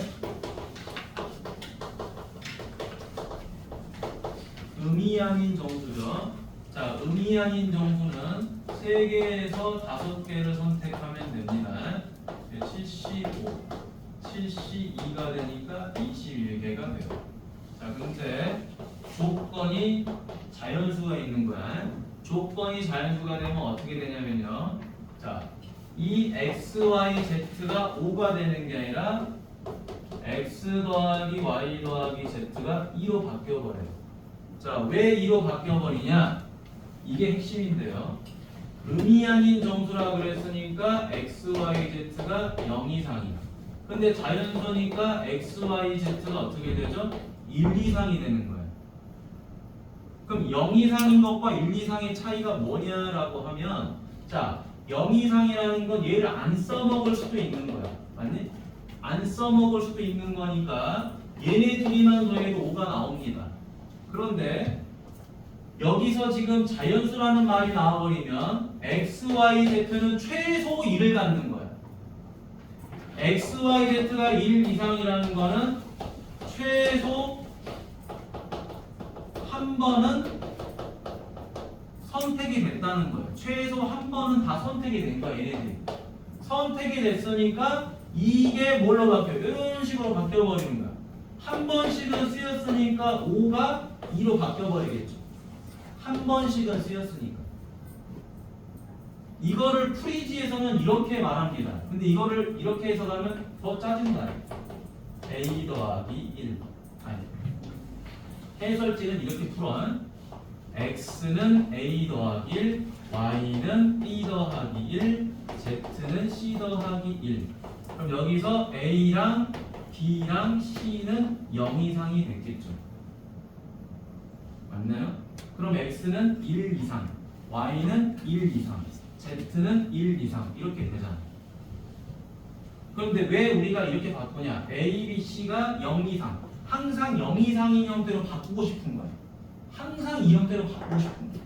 의미 아닌 정수죠. 자, 의미 아닌 정수는 3개에서 5개를 선택하면 됩니다. 75, 72가 되니까 21개가 돼요. 자, 근데 조건이 자연수가 있는 거야. 조건이 자연수가 되면 어떻게 되냐면요. 자, 이 x, y, z가 5가 되는 게 아니라 x 더하기 y 더하기 z가 2로 바뀌어버려요. 자, 왜 2로 바뀌어버리냐? 이게 핵심인데요. 의미 아닌 정수라 그랬으니까 x, y, z가 0 이상이야. 근데 자연수니까 x, y, z가 어떻게 되죠? 1 이상이 되는 거예요. 그럼 0 이상인 것과 1 이상의 차이가 뭐냐라고 하면, 자, 0 이상이라는 건 얘를 안 써먹을 수도 있는 거야. 맞니? 안 써먹을 수도 있는 거니까 얘네 둘이만 더해도 5가 나옵니다. 그런데 여기서 지금 자연수라는 말이 나와버리면 x, y, z는 최소 1을 갖는 거야. x, y, z가 1 이상이라는 거는 최소 한 번은 선택이 됐다는 거예요. 최소 한 번은 다 선택이 된 거야, 얘네들이. 선택이 됐으니까 이게 뭘로 바뀌어요? 이런 식으로 바뀌어버리는 거야. 한 번씩은 쓰였으니까 5가 2로 바뀌어버리겠죠. 한 번씩은 쓰였으니까. 이거를 프리지에서는 이렇게 말합니다. 근데 이거를 이렇게 해석하면 더 짜증나요. a 더하기 1. 아니. 해설지는 이렇게 풀어. x는 a 더하기 1, y는 b 더하기 1, z는 c 더하기 1. 그럼 여기서 a랑 b랑 c는 0 이상이 됐겠죠. 맞나요? 그럼 x는 1 이상, y는 1 이상, z는 1 이상 이렇게 되잖아. 그런데 왜 우리가 이렇게 바꾸냐? a, b, c가 0 이상, 항상 0 이상인 형태로 바꾸고 싶은 거야. 항상 이 형태로 바꾸고 싶은 거야.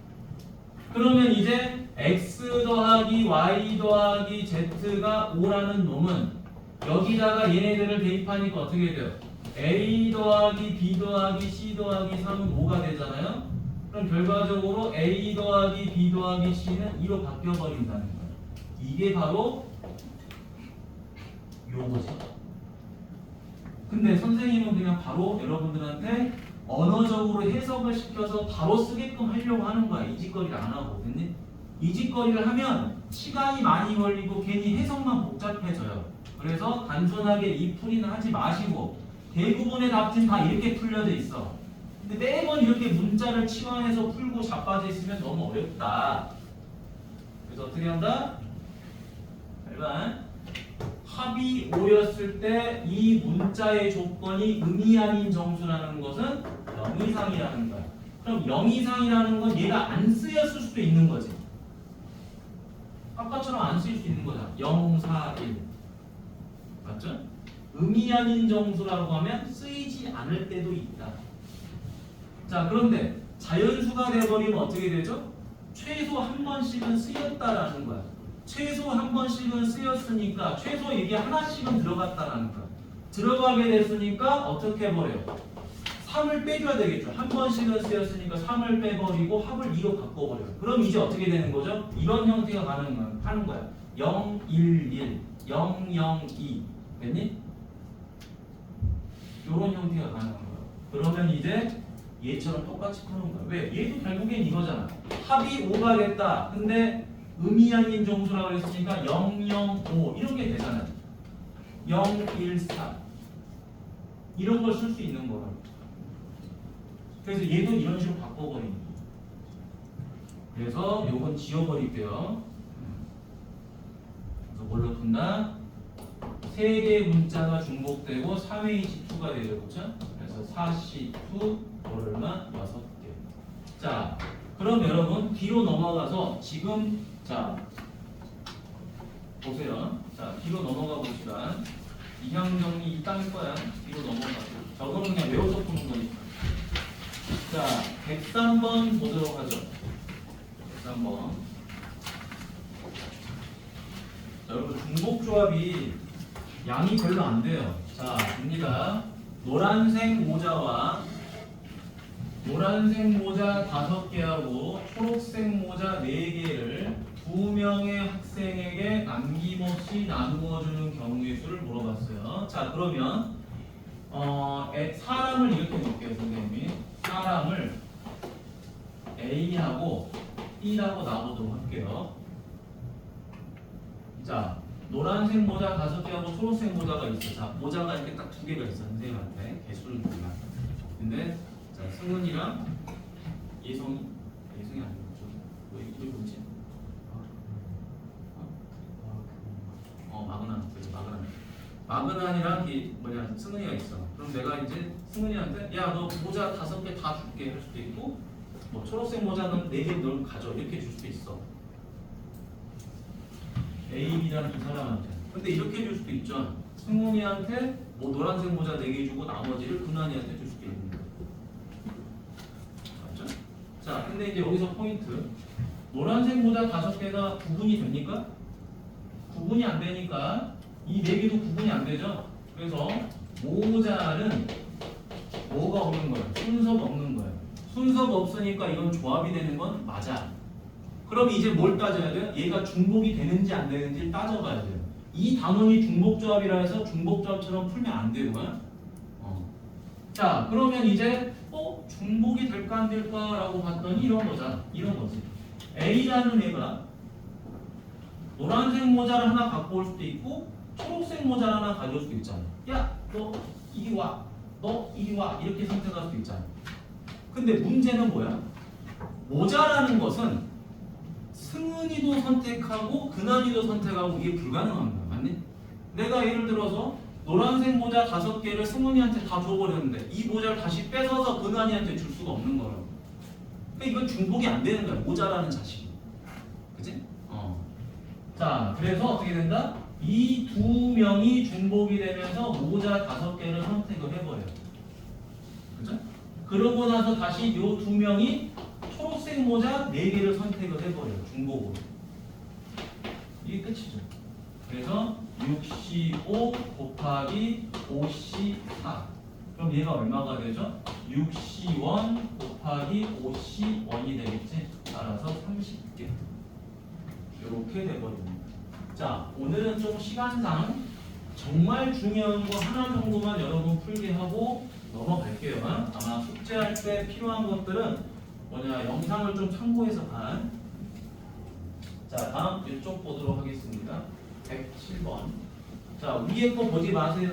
그러면 이제 x 더하기 y 더하기 z가 5라는 놈은 여기다가 얘네들을 대입하니까 어떻게 돼요? a 더하기 b 더하기 c 더하기 3은 5가 되잖아요. 그럼 결과적으로 a 더하기 b 더하기 c는 2로 바뀌어버린다는 거예요. 이게 바로 요거지. 근데 선생님은 그냥 바로 여러분들한테 언어적으로 해석을 시켜서 바로 쓰게끔 하려고 하는 거야. 이 짓거리를 안 하고. 됐니? 이 짓거리를 하면 시간이 많이 걸리고 괜히 해석만 복잡해져요. 그래서 단순하게 이 풀이는 하지 마시고 대부분의 답지는 다 이렇게 풀려져 있어. 근데 매번 이렇게 문자를 치환해서 풀고 자빠져 있으면 너무 어렵다. 그래서 어떻게 한다? 8번 합이 5였을 때 이 문자의 조건이 음이 아닌 정수라는 것은 0 이상이라는 거야. 그럼 0 이상이라는 건 얘가 안 쓰였을 수도 있는 거지. 아까처럼 안 쓰일 수 있는 거잖아. 0, 4, 1 맞죠? 음이 아닌 정수라고 하면 쓰이지 않을 때도 있다. 자, 그런데 자연수가 돼버리면 어떻게 되죠? 최소 한 번씩은 쓰였다라는 거야. 최소 한 번씩은 쓰였으니까 최소 이게 하나씩은 들어갔다라는 거야. 들어가게 됐으니까 어떻게 해버려요? 3을 빼줘야 되겠죠. 한 번씩은 쓰였으니까 3을 빼버리고 합을 2로 바꿔버려요. 그럼 이제 어떻게 되는 거죠? 이런 형태가 가능하는 거야. 0, 1, 1, 0, 0, 2 됐니? 이런 형태가 가능한 거야. 그러면 이제 얘처럼 똑같이 푸는 거야. 왜? 얘도 결국엔 이거잖아. 합이 5가 됐다. 근데 음이 아닌 정수라고 했으니까 0, 0, 5 이런 게 되잖아요. 0, 1, 4 이런 걸 쓸 수 있는 거야. 그래서 얘도 이런 식으로 바꿔버리는 거야. 그래서 요건 지워버릴게요. 그래서 뭘로 푼다? 3개의 문자가 중복되고 3H2가 되죠. 그렇죠? 그래서 4C2 얼마 6개. 자, 그럼 여러분 뒤로 넘어가서 지금 자 보세요. 자, 뒤로 넘어가 봅시다. 이항 정리 이딴 거야. 뒤로 넘어가고. 저거는 그냥 외워서 푸는 거니까. 자, 103번 보도록 하죠. 103번. 자, 여러분 중복조합이 양이 별로 안 돼요. 자, 봅니다. 노란색 모자 5개하고 초록색 모자 4개를 2명의 학생에게 남김없이 나누어주는 경우의 수를 물어봤어요. 자, 그러면 사람을 이렇게 놓을게요, 선생님이. 사람을 A하고 B라고 놔보도록 할게요. 자, 노란색 모자 5개하고 초록색 모자가 있어. 자, 모자가 이렇게 딱 2개가 있어, 선생님한테. 개수를 보면. 근데, 자, 승은이랑 예성이 아니고, 이게 뭐지? 마그난이랑 승은이가 있어. 그럼 내가 이제 승은이한테 야, 너 모자 5개 다 줄게 할 수도 있고, 뭐 초록색 모자는 4개 널 가져 이렇게 줄 수도 있어. A, B라는 이 사람한테. 근데 이렇게 줄 수도 있죠. 승훈이한테 뭐 노란색 모자 4개 주고 나머지를 근한이한테 줄 수도 있는 거예요. 맞죠? 자, 근데 이제 여기서 포인트. 노란색 모자 5개가 구분이 됩니까? 구분이 안 되니까 이 4개도 구분이 안 되죠. 그래서 모자는 뭐가 없는 거예요? 순서가 없는 거예요. 순서가 없으니까 이건 조합이 되는 건 맞아. 그럼 이제 뭘 따져야 돼요? 얘가 중복이 되는지 안 되는지를 따져봐야 돼요. 이 단원이 중복조합이라 해서 중복조합처럼 풀면 안 되고요. 자, 그러면 이제 중복이 될까 안 될까 라고 봤더니 이런 거잖아. 이런 거지. A라는 애가 노란색 모자를 하나 갖고 올 수도 있고 초록색 모자를 하나 가져올 수도 있잖아. 야, 너 이리 와. 너 이리 와. 이렇게 선택할 수도 있잖아. 근데 문제는 뭐야? 모자라는 것은 승은이도 선택하고 근한이도 선택하고 이게 불가능한 거야. 맞니? 내가 예를 들어서 노란색 모자 5개를 승은이한테 다 줘버렸는데 이 모자를 다시 뺏어서 근한이한테 줄 수가 없는 거라고. 그러니까 이건 중복이 안 되는 거야. 모자라는 자식이. 그치? 자, 그래서 어떻게 된다? 이 2명이 중복이 되면서 모자 5개를 선택을 해버려요. 그죠? 그러고 나서 다시 이 2명이 초록색 모자 4개를 선택을 해버려요. 중복으로. 이게 끝이죠. 그래서 6C5 곱하기 5C4. 그럼 얘가 얼마가 되죠? 6C1 곱하기 5C1이 되겠지? 따라서 30개. 이렇게 돼버립니다. 자, 오늘은 좀 시간상 정말 중요한 거 하나 정도만 여러분 풀게 하고 넘어갈게요. 아마 숙제할 때 필요한 것들은 영상을 좀 참고해서 간. 자, 다음 이쪽 보도록 하겠습니다. 107번. 자, 위에 거 보지 마세요.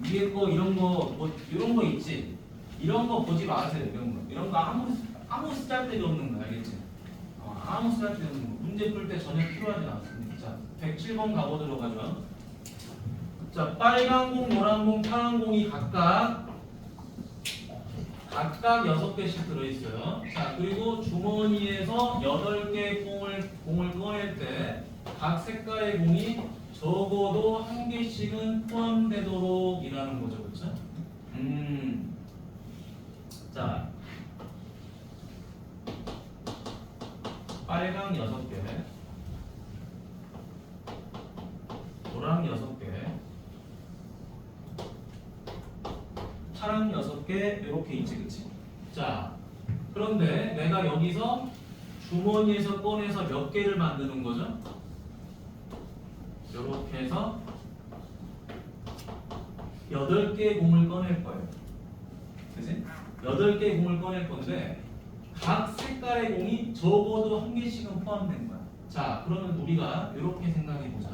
위에 거 이런 거 뭐 이런 거 있지. 이런 거 보지 마세요. 이런 거 아무 쓰잘데기 없는 거 알겠지? 아무 쓰잘데기 없는 거. 문제 풀 때 전혀 필요하지 않습니다. 자, 107번 가보도록 하죠. 자, 빨간 공, 노란 공, 파란 공이 각각 6개씩 들어있어요. 자, 그리고 주머니에서 8개의 공을 꺼낼 때 각 색깔의 공이 적어도 1개씩은 포함되도록 이라는 거죠. 그렇죠? 자, 빨강 6개, 노랑 6개, 파랑 6개 이렇게 있지, 그치? 자, 그런데 내가 여기서 주머니에서 꺼내서 몇 개를 만드는 거죠? 이렇게 해서 8개의 공을 꺼낼 거예요. 그치? 8개의 공을 꺼낼 건데 각 색깔의 공이 적어도 1개씩은 포함된 거야. 자, 그러면 우리가 이렇게 생각해 보자.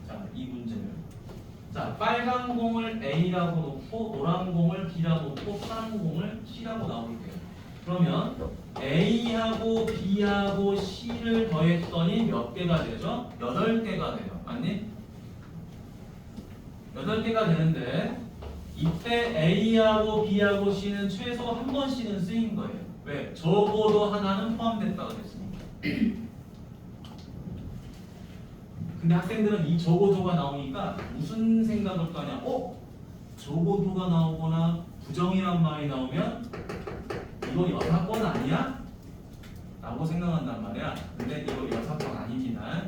자, 이 문제를. 자, 빨간 공을 A라고 놓고 노란 공을 B라고 놓고 파란 공을 C라고 나올게요. 그러면 A하고 B하고 C를 더했더니 몇 개가 되죠? 8개가 돼요. 맞니? 8개가 되는데 이때 A하고 B하고 C는 최소 한 번씩은 쓰인 거예요. 왜? 적어도 하나는 포함됐다고 그랬으니까. 근데 학생들은 이 적어도가 나오니까 무슨 생각을 하냐? 적어도가 나오거나 부정이란 말이 나오면 이거 여사건 아니야? 라고 생각한단 말이야. 근데 이거 여사건 아닙니다.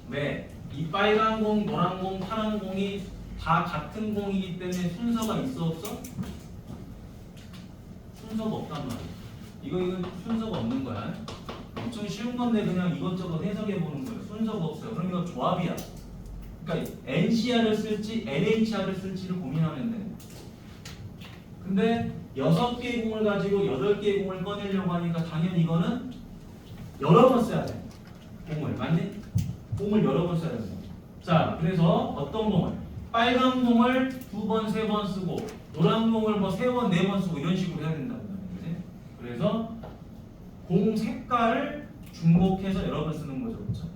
왜? 이 빨간 공, 노란 공, 파란 공이 다 같은 공이기 때문에 순서가 있어 없어? 순서가 없단 말이야. 이건 순서가 없는 거야. 엄청 쉬운 건데 그냥 이것저것 해석해 보는 거예요. 순서가 없어요. 그럼 이거 조합이야. 그러니까 NCR을 쓸지 LHR을 쓸지를 고민하면 돼. 근데 6개의 공을 가지고 8개의 공을 꺼내려고 하니까 당연히 이거는 여러 번 써야 돼. 공을. 맞니? 공을 여러 번 써야 돼. 자, 그래서 어떤 공을? 빨간 공을 2번, 3번 쓰고 노란 공을 뭐 3번, 4번 쓰고 이런 식으로 해야 된다고. 그치? 그래서 공 색깔을 중복해서 여러 번 쓰는 거죠. 그렇죠?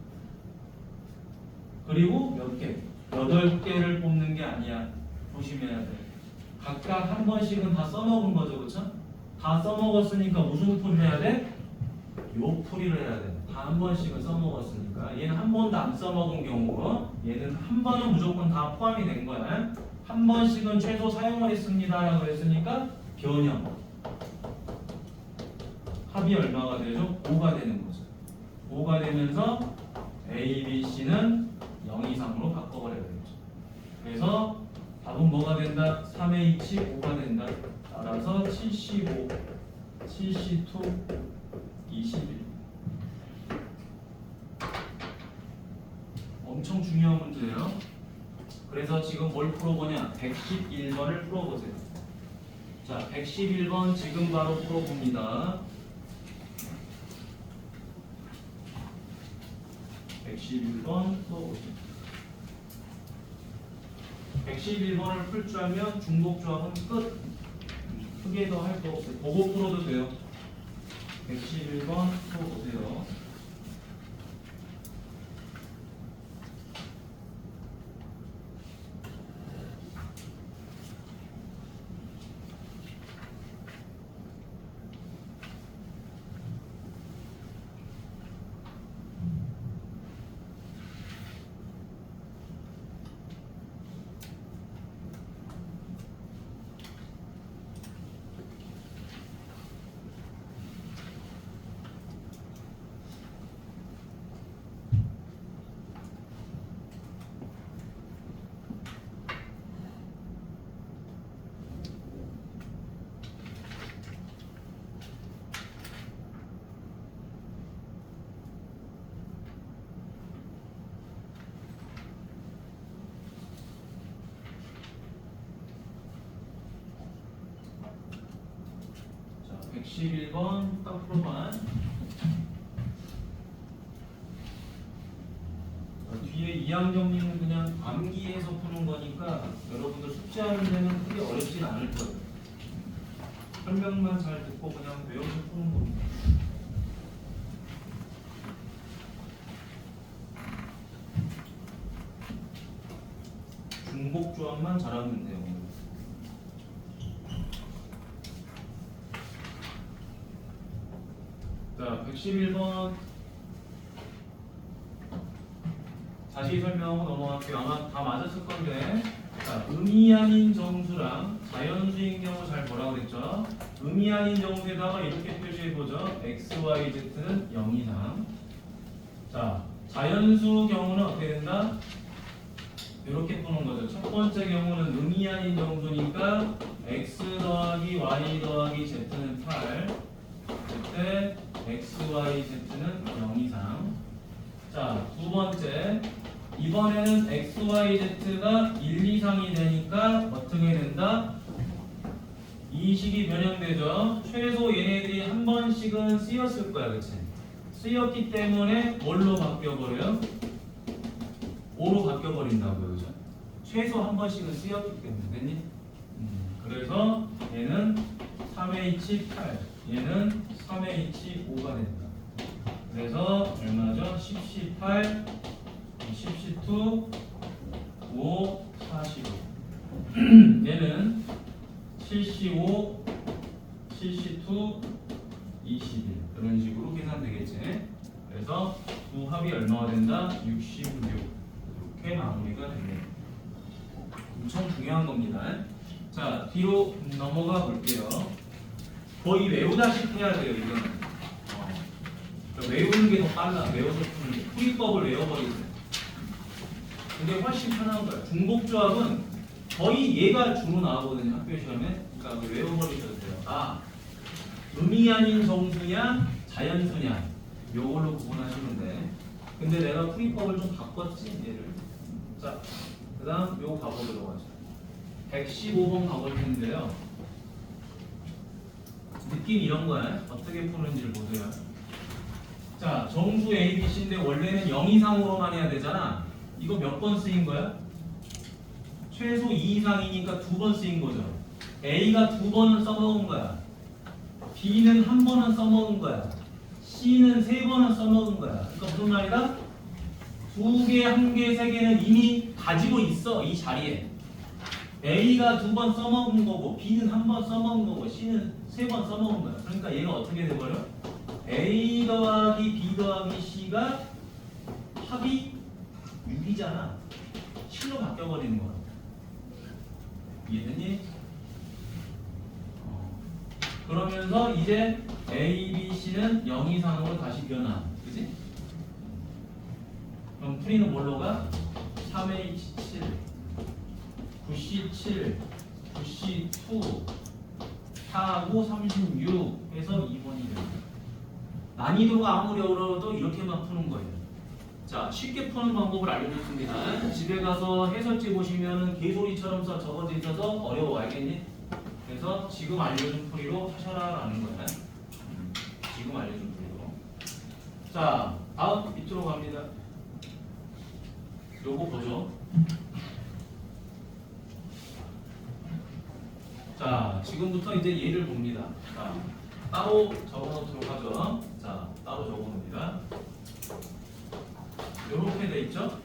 그리고 몇 개? 8개를 뽑는 게 아니야. 조심해야 돼. 각각 한 번씩은 다 써먹은 거죠. 그렇죠? 다 써먹었으니까 무슨 풀을 해야 돼? 요 풀이를 해야 돼. 다 한 번씩은 써먹었으니까. 얘는 한 번도 안 써먹은 경우고 얘는 한 번은 무조건 다 포함이 된 거야. 한 번씩은 최소 사용을 했습니다 라고 했으니까 변형. 합이 얼마가 되죠? 5가 되는 거죠. 5가 되면서 A, B, C는 0 이상으로 바꿔버려야 되죠. 그래서 답은 뭐가 된다? 3의 2치 5가 된다. 따라서 75, 72, 21. 엄청 중요한 문제예요. 그래서 지금 뭘 풀어보냐? 111번을 풀어보세요. 자, 111번 지금 바로 풀어봅니다. 111번 풀어보세요. 111번을 풀 줄 알면 중복조합은 끝. 크게 더 할 거 없어요. 보고 풀어도 돼요. 111번 풀어보세요. 자, 111번 딱 풀어봐. 이항 정리는 그냥 암기해서 푸는 거니까 여러분들 숙제하는 데는 크게 어렵진 않을 거예요. 설명만 잘 듣고 그냥 외워서 푸는 겁니다. 중복 조합만 잘하면 돼요. 자, 111번 다시 설명하고 넘어갈게요. 아마 다 맞았을 건데. 자, 의미 아닌 정수랑 자연수인 경우 잘 뭐라고 그랬죠? 의미 아닌 정수에다가 이렇게 표시해보죠. x, y, z는 0 이상. 자, 자연수 경우는 어떻게 된다? 이렇게 푸는 거죠. 첫 번째 경우는 의미 아닌 정수니까 x 더하기 y 더하기 z는 8. 그때 x, y, z는 0 이상. 자, 두 번째. 이번에는 x, y, z가 1 이상이 되니까 어떻게 된다? 이 식이 변형되죠. 최소 얘네들이 한 번씩은 쓰였을 거야, 그치? 쓰였기 때문에 뭘로 바뀌어버려요? 5로 바뀌어버린다고요, 그죠? 최소 한 번씩은 쓰였기 때문에, 됐니? 그래서 얘는 3H8, 얘는 3H5가 된다. 그래서 얼마죠? 10C8, 10C2, 5, 45. 얘는 7C5, 7C2, 21. 그런 식으로 계산되겠지. 그래서 두 합이 얼마가 된다? 66. 이렇게 마무리가 됩니다. 엄청 중요한 겁니다. 자, 뒤로 넘어가 볼게요. 거의 외우다시피 해야 돼요, 이거는. 외우는 게 더 빨라. 외워서 푸는 게. 풀이법을 외워버리세요. 근데 훨씬 편한 거야. 중복조합은 거의 얘가 주로 나오거든요, 학교 시험에. 그러니까 외워버리셔도 돼요. 아, 의미 아닌 정수냐, 자연수냐. 요걸로 구분하시면 돼. 근데 내가 풀이법을 좀 바꿨지, 얘를. 자, 그 다음 요거 가보도록 하죠. 115번 가볼 텐데요. 느낌 이런 거야. 어떻게 푸는지를 보세요. 자, 정수 A, B, C인데 원래는 0 이상으로만 해야 되잖아. 이거 몇 번 쓰인 거야? 최소 2 이상이니까 2번 쓰인 거죠. A가 2번은 써먹은 거야. B는 1번은 써먹은 거야. C는 3번은 써먹은 거야. 그러니까 무슨 말이다? 2개, 1개, 3개는 이미 가지고 있어, 이 자리에. A가 2번 써먹은 거고 B는 1번 써먹은 거고 C는 3번 써먹은 거야. 그러니까 얘가 어떻게 돼버려? A 더하기 B 더하기 C가 합이 6이잖아. 7로 바뀌어버리는 거야. 이해됐니? 그러면서 이제 A, B, C는 0 이상으로 다시 변화. 그지? 그럼 풀이는 뭘로 가? 3H7, 9C7, 9C2, 4하고 36 해서 2번이 됩니다. 난이도가 아무리 어려워도 이렇게만 푸는 거예요. 자, 쉽게 푸는 방법을 알려줬습니다. 집에 가서 해설지 보시면 개소리처럼 적어져 있어서 어려워, 알겠니? 그래서 지금 알려준 풀이로 하셔라라는 거야. 지금 알려준 풀이로. 자, 다음 밑으로 갑니다. 요거 보죠. 자, 지금부터 이제 얘를 봅니다. 자, 따로 적어놓도록 하죠. 자, 따로 적어놓습니다. 요렇게 돼 있죠?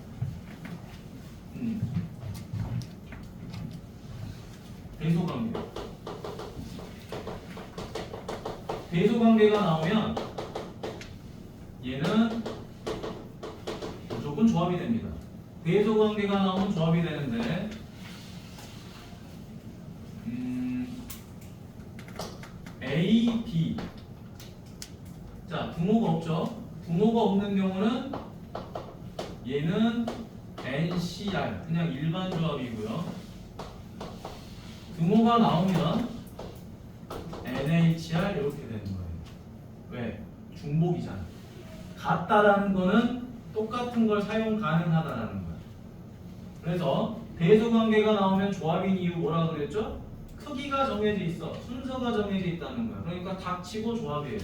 배소관계. 배소관계가 나오면 얘는 무조건 조합이 됩니다. 배소관계가 나오면 조합이 되는데 A, B. 자, 부모가 없죠? 부모가 없는 경우는 얘는 NCR, 그냥 일반 조합이고요. 부모가 나오면 NHR 이렇게 되는 거예요. 왜? 중복이잖아. 같다라는 거는 똑같은 걸 사용 가능하다라는 거야. 그래서 배수관계가 나오면 조합인 이유 뭐라 그랬죠? 크기가 정해져 있어. 순서가 정해져 있다는 거야. 그러니까 닥치고 조합이에요.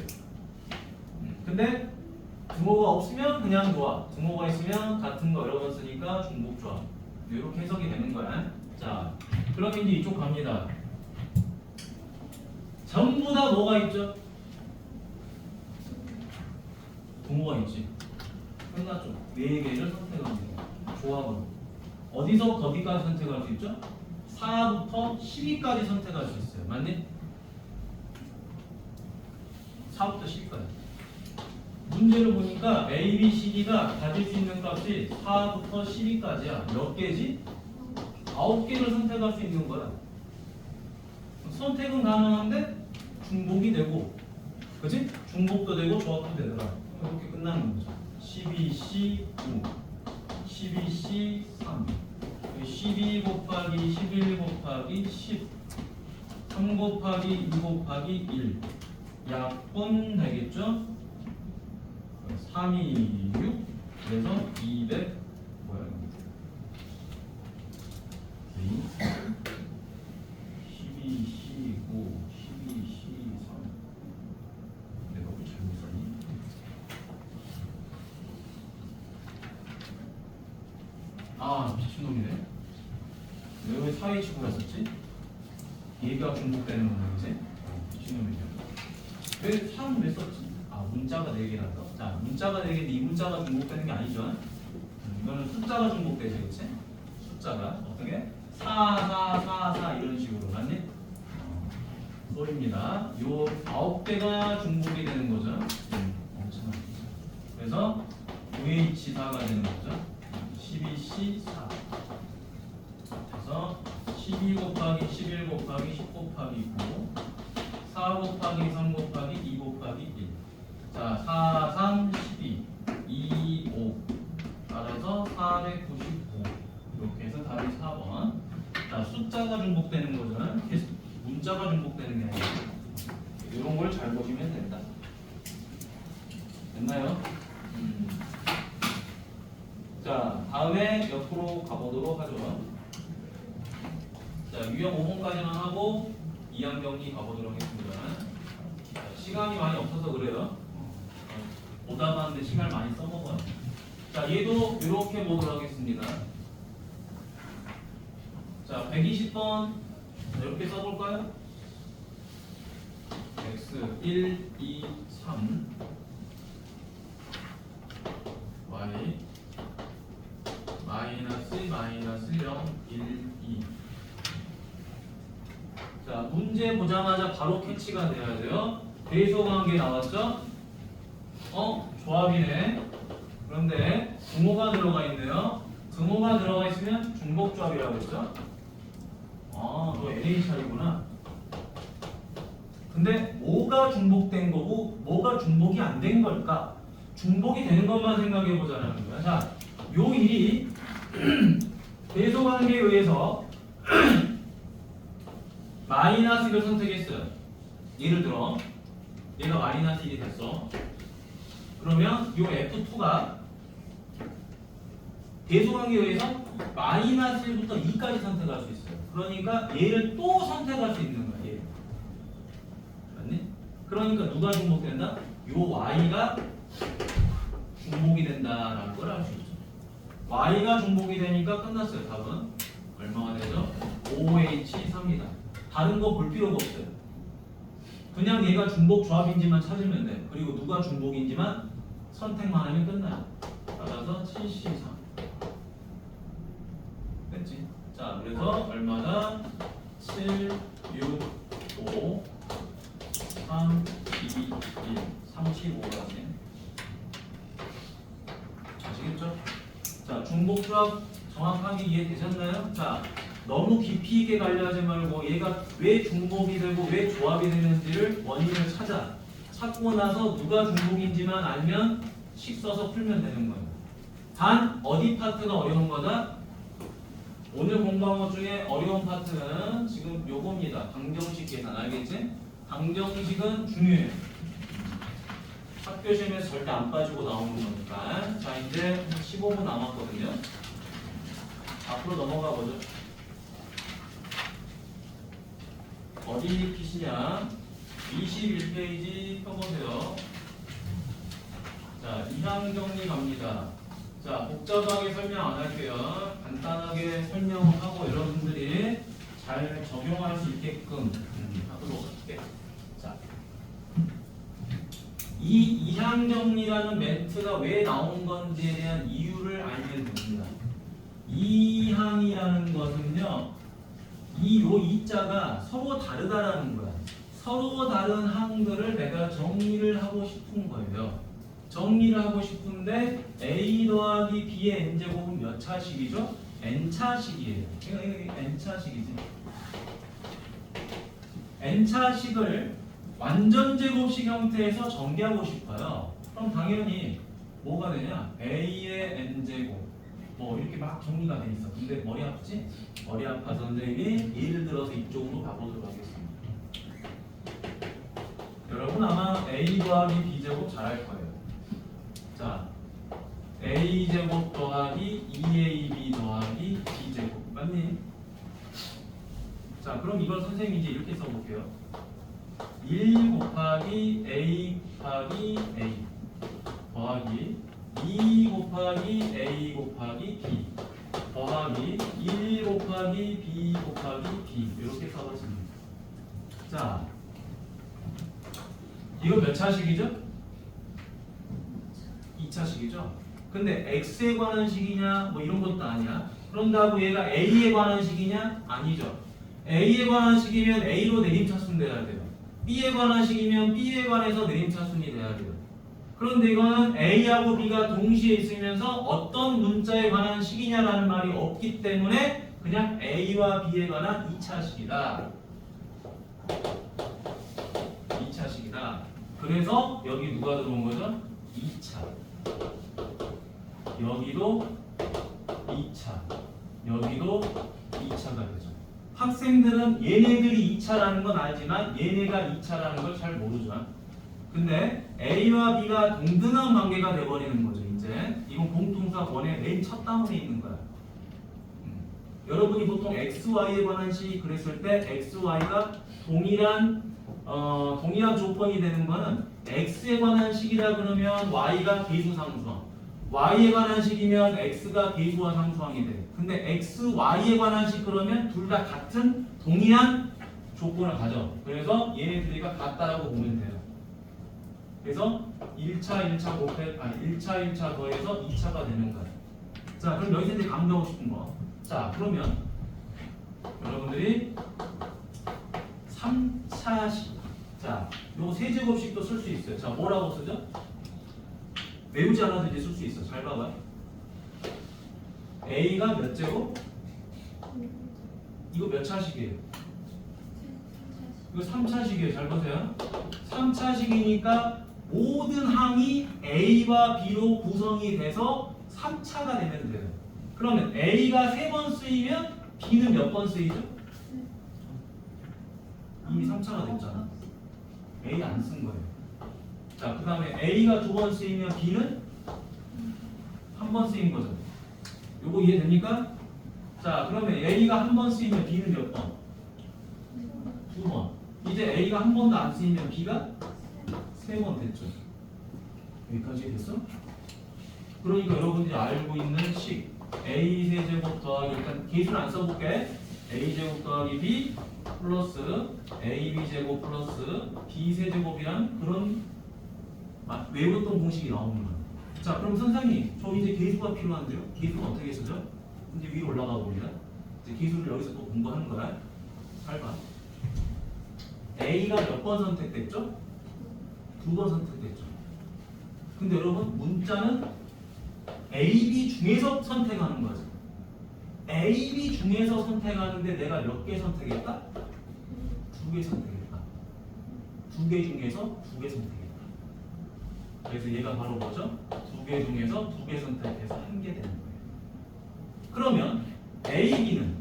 근데 등호가 없으면 그냥 조합, 등호가 있으면 같은 거 여러 번 쓰니까 중복조합. 이렇게 해석이 되는 거야. 자, 그럼 이제 이쪽 갑니다. 전부 다 뭐가 있죠? 등호가 있지. 끝났죠. 4개를 선택합니다. 조합으로. 어디서 어디까지 선택할 수 있죠? 4부터 12까지 선택할 수 있어요. 맞니? 4부터 10까지. 문제를 보니까 A, B, C, D가 가질 수 있는 값이 4부터 12까지야. 몇 개지? 9개를 선택할 수 있는 거야. 선택은 가능한데 중복이 되고, 그치? 중복도 되고 조합도 되더라. 이렇게 끝나는 거죠. 12C 9, 12C 3, 12 곱하기 11 곱하기 10, 3 곱하기 2 곱하기 1 약분 되겠죠? 3이 6, 그래서 200 뭐야 이거? 12C 9, 12C 3 내가 뭐 잘못 썼니? 아 미친놈이네. 내가 왜 4H구라 썼지? 얘가 중복되는 거지? 미친놈이네. 왜 3 왜 썼지? 아 문자가 4개라서. 자 문자가 4개인데 이 문자가 중복되는 게 아니죠. 이거는 숫자가 중복되지, 그치? 숫자가 어떻게? 4, 4, 4, 4 이런 식으로 맞니? 소리입니다. 요 9개가 중복이 되는 거죠. 엄청나게. 그래서 VH4가 되는 거죠. 12C4. 그래서 12 곱하기 11 곱하기 10 곱하기 9, 4 곱하기 3 곱하기 2 곱하기 1. 자, 4, 3, 12, 2, 5. 따라서 495. 이렇게 해서 답이 4번. 자, 숫자가 중복되는 거는 계속 문자가 중복되는 게 아니라 이런 걸 잘 보시면 된다. 됐나요? 자, 다음에 옆으로 가보도록 하죠. 자, 유형 5번까지만 하고 2학 경기 가보도록 하겠습니다. 자, 시간이 많이 없어서 그래요. 오다 가는데 시간을 많이 써먹어요. 자, 얘도 이렇게 보도록 하겠습니다. 자, 120번 이렇게 써볼까요? x 1, 2, 3 y 마이너스 0, 1, 2. 자, 문제 보자마자 바로 캐치가 돼야 돼요. 대소관계 나왔죠? 조합이네. 그런데 등호가 들어가 있네요. 등호가 들어가 있으면 중복조합이라고 했죠? 아, 너 LA 차이구나. 근데 뭐가 중복된 거고 뭐가 중복이 안 된 걸까? 중복이 되는 것만 생각해 보자는 거야. 자, 요 일이 대소관계에 의해서 마이너스 1을 선택했어요. 예를 들어 얘가 마이너스 1이 됐어. 그러면 요 F2가 대소관계에 의해서 마이너스 1부터 2까지 선택할 수 있어요. 그러니까 얘를 또 선택할 수 있는 거야. 얘. 맞니? 그러니까 누가 중복된다? 요 Y가 중복이 된다라는 걸 알 수 있죠. Y가 중복이 되니까 끝났어요. 답은 얼마가 되죠? OH3이다. 다른 거 볼 필요가 없어요. 그냥 얘가 중복 조합인지만 찾으면 돼. 그리고 누가 중복인지만 선택만 하면 끝나요. 따라서 73. 됐지? 자, 그래서 얼마나 7, 6, 5, 3, 2, 1, 35라네. 아시겠죠? 자, 중복조합 정확하게 이해되셨나요? 자, 너무 깊이 있게 가려하지 말고 얘가 왜 중복이 되고 왜 조합이 되는지를 원인을 찾고 나서 누가 중복인지만 알면 식 써서 풀면 되는 거예요. 단 어디 파트가 어려운 거다? 오늘 공부한 것 중에 어려운 파트는 지금 요겁니다. 방정식 계산 알겠지? 방정식은 중요해요. 학교 시험에서 절대 안 빠지고 나오는 거니까. 자, 이제 15분 남았거든요. 앞으로 넘어가 보죠. 어디 키시냐? 21페이지 펴보세요. 자, 2항 정리 갑니다. 자, 복잡하게 설명 안 할게요. 간단하게 설명하고 여러분들이 잘 적용할 수 있게끔 하도록 할게. 자, 이 2항 정리라는 멘트가 왜 나온 건지에 대한 이유를 알면 됩니다. 2항이라는 것은요, 요 이자가 서로 다르다라는 거야. 서로 다른 항들을 내가 정리를 하고 싶은 거예요. 정리를 하고 싶은데 a 더하기 b의 n제곱은 몇 차식이죠? n차식이에요. 이거 n차식이지. n차식을 완전제곱식 형태에서 전개하고 싶어요. 그럼 당연히 뭐가 되냐? a의 n제곱 뭐 이렇게 막 정리가 돼 있어. 근데 머리 아프지? 머리 아파서 선생님이 예를 들어서 이쪽으로 가보도록 하겠습니다. 여러분 아마 a 더하기 b제곱 잘 할 거예요. 자, a제곱 더하기 2ab 더하기 b제곱 맞니? 자, 그럼 이걸 선생님이 이제 이렇게 써볼게요. 1 곱하기 a 곱하기 a 더하기 2 곱하기 a 곱하기 b 더하기 1 곱하기 b 곱하기 b 이렇게 써봤습니다. 자, 이거 몇 차식이죠? 2차식이죠? 근데 x에 관한 식이냐 뭐 이런 것도 아니야. 그런다고 얘가 a에 관한 식이냐? 아니죠. a에 관한 식이면 a로 내림차순 돼야 돼요. b에 관한 식이면 b에 관해서 내림차순이 돼야 돼요. 그런데 이거는 a하고 b가 동시에 있으면서 어떤 문자에 관한 식이냐라는 말이 없기 때문에 그냥 a와 b에 관한 2차식이다. 2차식이다. 그래서 여기 누가 들어온 거죠? 2차. 여기도 2차. 여기도 2차가 되죠. 학생들은 얘네들이 2차라는 건 알지만 얘네가 2차라는 걸 잘 모르죠. 근데 A와 B가 동등한 관계가 돼버리는 거죠. 이제 이건 공통사 원의 맨 첫 단원에 있는 거야. 여러분이 보통 X, Y에 관한 식 그랬을 때 X, Y가 동일한 조건이 되는 거는 X에 관한 식이라 그러면 Y가 계수상수항, Y에 관한 식이면 X가 계수와 상수항이 돼. 근데 X, Y에 관한 식 그러면 둘 다 같은 동일한 조건을 가져. 그래서 얘네들이가 같다라고 보면 돼요. 그래서 1차 1차 곱해 1차 1차 더해서 2차가 되는 거야. 자, 그럼 여기서 이제 강조하고 싶은 거. 자, 그러면 여러분들이 3차식. 자, 요거 세제곱식도 쓸 수 있어요. 자, 뭐라고 쓰죠? 외우지 않아도 이제 쓸 수 있어. 잘 봐봐. A가 몇 제곱? 이거 몇 차식이에요? 이거 3차식이에요. 잘 보세요. 3차식이니까 모든 항이 A와 B로 구성이 돼서 3차가 되면 돼요. 그러면 A가 3번 쓰이면 B는 몇 번 쓰이죠? 이미 3차가 됐잖아. A 안 쓴 거예요. 자, 그 다음에 A가 2번 쓰이면 B는 한 번 쓰인 거죠. 요거 이해됩니까? 자, 그러면 A가 한 번 쓰이면 B는 몇 번? 2번. 이제 A가 한 번도 안 쓰이면 B가 3번 됐죠. 여기까지 됐어? 그러니까 여러분들이 알고 있는 식 A 세제곱 더하기 일단 계수는 안 써볼게. A 제곱 더하기 B 플러스 AB 제곱 플러스 B 세제곱이란 그런 외웠던 공식이 나오는 거예요. 자, 그럼 선생님 저 이제 계수가 필요한데요. 계수는 어떻게 쓰죠? 이제 위로 올라가 봅니다. 이제 계수를 여기서 또 공부하는 거야. 잘 봐. A가 몇 번 선택됐죠? 2번 선택됐죠. 근데 여러분 문자는 A, B 중에서 선택하는 거죠. A, B 중에서 선택하는데 내가 몇 개 선택했다? 2개 선택했다. 2개 중에서 2개 선택했다. 그래서 얘가 바로 뭐죠? 2개 중에서 2개 선택해서 1개 되는 거예요. 그러면 A, B는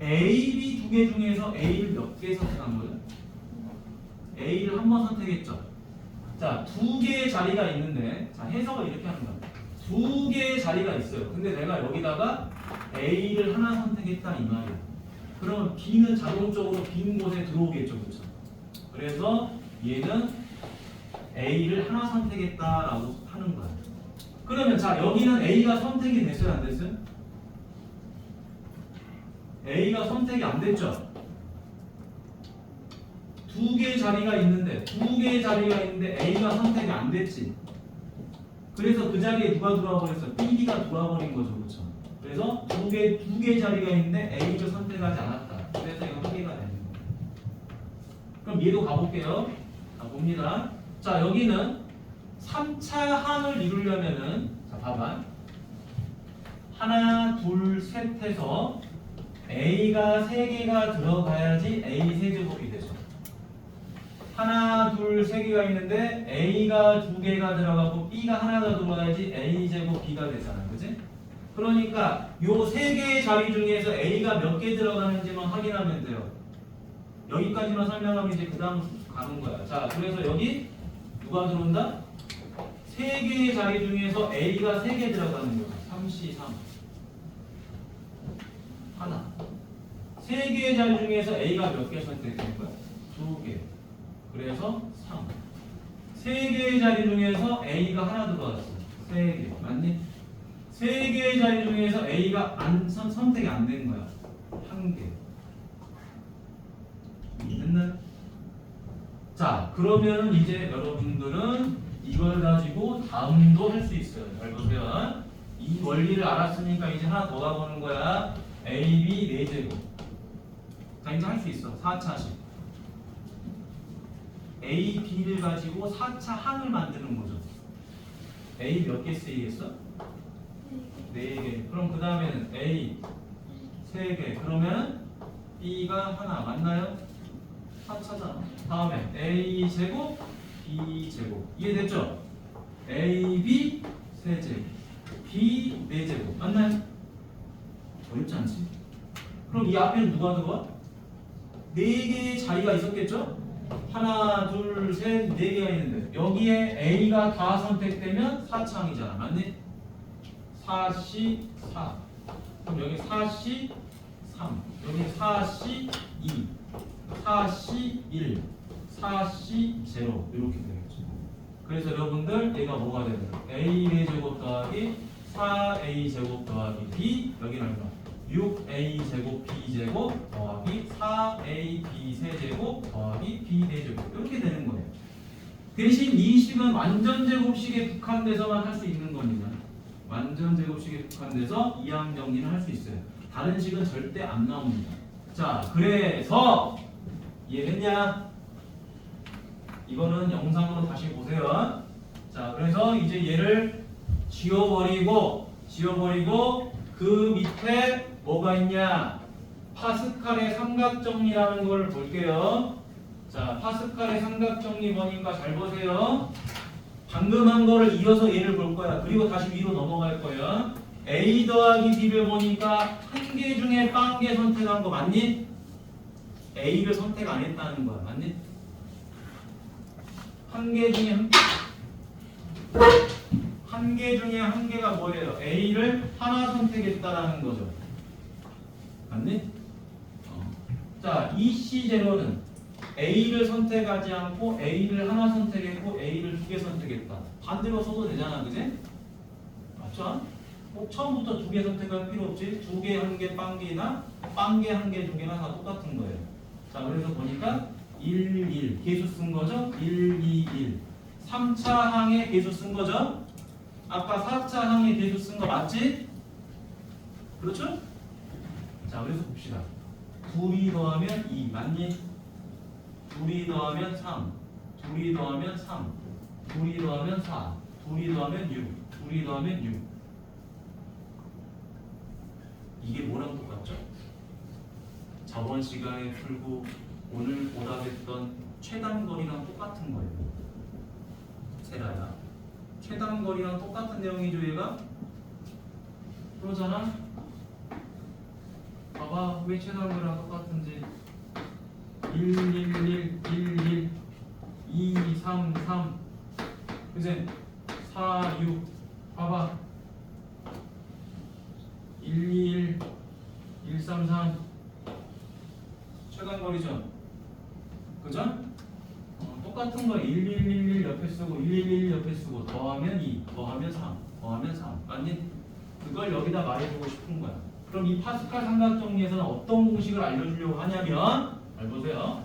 A, B 2개 중에서 A를 몇 개 선택한 거예요? A를 한 번 선택했죠. 자, 2개의 자리가 있는데, 자, 해석을 이렇게 하는 거야. 2개의 자리가 있어요. 근데 내가 여기다가 A를 하나 선택했다 이 말이야. 그러면 B는 자동적으로 빈 곳에 들어오겠죠, 그렇죠? 그래서 얘는 A를 하나 선택했다라고 하는 거야. 그러면 자 여기는 A가 선택이 됐어요 안 됐어요? A가 선택이 안 됐죠? 두 개의 자리가 있는데 A가 선택이 안 됐지. 그래서 그 자리에 누가 들어와 버렸어? B가 들어와 버린 거죠, 그렇죠? 그래서 두 개 자리가 있는데 A를 선택하지 않았다. 그래서 이거 한 개가 되는 거예요. 그럼 얘도 가볼게요. 자, 봅니다. 자, 여기는 3차 항을 이루려면은 자, 봐봐. 하나, 둘, 셋 해서 A가 3개가 들어가야지 A 세제곱이 되죠. 하나, 둘, 3개가 있는데 A가 2개가 들어가고 B가 하나가 들어가야지 A 제곱 B가 되잖아, 그지? 그러니까 요 3개의 자리 중에서 A가 몇 개 들어가는지만 확인하면 돼요. 여기까지만 설명하면 이제 그 다음 가는 거야. 자, 그래서 여기 누가 들어온다? 3개의 자리 중에서 A가 3개 들어가는 거야. 3C3 하나. 3개의 자리 중에서 A가 몇 개 선택될 거야? 2개. 그래서 3. 3개의 자리 중에서 A가 하나 들어왔어. 3개. 맞니? 3개의 자리 중에서 A가 선택이 안 된 거야. 1개. 됐나? 자, 그러면 이제 여러분들은 이걸 가지고 다음도 할 수 있어요. 잘 보세요. 이 원리를 알았으니까 이제 하나 더 가보는 거야. AB 4제곱. 자, 이제 할 수 있어. 4차식. A, B를 가지고 4차 항을 만드는 거죠. A 몇 개 쓰이겠어? 4개. 그럼 그 다음에는 A 3개. 그러면 B가 하나. 맞나요? 4차잖아. 다음에 A 제곱, B 제곱. 이해됐죠? A, B 세제곱, B 4제곱. 맞나요? 어렵지 않지? 그럼 이 앞에는 누가 들어와? 4개의 자리가 있었겠죠? 하나, 둘, 셋, 4개가 있는데 여기에 A가 다 선택되면 4차항이잖아. 맞니? 4C 4. 그럼 여기 4C 3. 여기 4C 2. 4C 1. 4C 0. 이렇게 되겠죠. 그래서 여러분들 얘가 뭐가 되나요? A 4제곱 더하기 4A 제곱 더하기 B. 여기는 얼마? 6A 제곱 B 제곱 더하기 4A B 세제곱 더하기 B 4제곱 이렇게 되는 거예요. 대신 이 식은 완전 제곱식에 국한돼서만 할 수 있는 겁니다. 완전 제곱식에 국한돼서 이항 정리를 할 수 있어요. 다른 식은 절대 안 나옵니다. 자, 그래서 이해했냐? 이거는 영상으로 다시 보세요. 자, 그래서 이제 얘를 지워버리고 그 밑에 뭐가 있냐? 파스칼의 삼각정리라는 걸 볼게요. 자, 파스칼의 삼각정리 보니까 잘 보세요. 방금 한 거를 이어서 얘를 볼 거야. 그리고 다시 위로 넘어갈 거야. A 더하기 B를 보니까 한 개 중에 빵개 선택한 거 맞니? A를 선택 안 했다는 거야. 맞니? 한 개 중에 한 개가 뭐예요? A를 하나 선택했다라는 거죠. 맞니? 자, EC0는 A를 선택하지 않고 A를 하나 선택했고 A를 2개 선택했다. 반대로 써도 되잖아, 그지? 맞죠? 꼭 처음부터 2개 선택할 필요 없지. 2개, 1개, 빵개나 빵개 1개, 2개나 다 똑같은 거예요. 자, 그래서 보니까 1, 1 개수 쓴 거죠? 1, 2, 1 3차 항에 개수 쓴 거죠? 아까 4차 항에 개수 쓴 거 맞지? 그렇죠? 자, 그래서 봅시다. 2이 더하면 2 맞니? 2이 더하면 3 2이 더하면 3 2이 더하면 4 2이 더하면 6 2이 더하면 6 이게 뭐랑 똑같죠? 저번 시간에 풀고 오늘 오답했던 최단거리랑 똑같은 거예요. 세라야. 최단거리랑 똑같은 내용이죠, 얘가? 그러잖아? 봐봐, 왜 최단거리랑 똑같은지. 1, 1, 1, 1, 1, 2, 3, 3. 그치? 4, 6. 봐봐. 1, 2, 1, 1, 3, 3. 최단거리죠? 그죠? 똑같은 거 1111 옆에 쓰고 1111 옆에 쓰고 더하면 2, 더하면 3, 더하면 3. 아니 그걸 여기다 말해주고 싶은 거야. 그럼 이 파스칼 삼각정리에서는 어떤 공식을 알려주려고 하냐면 잘 보세요.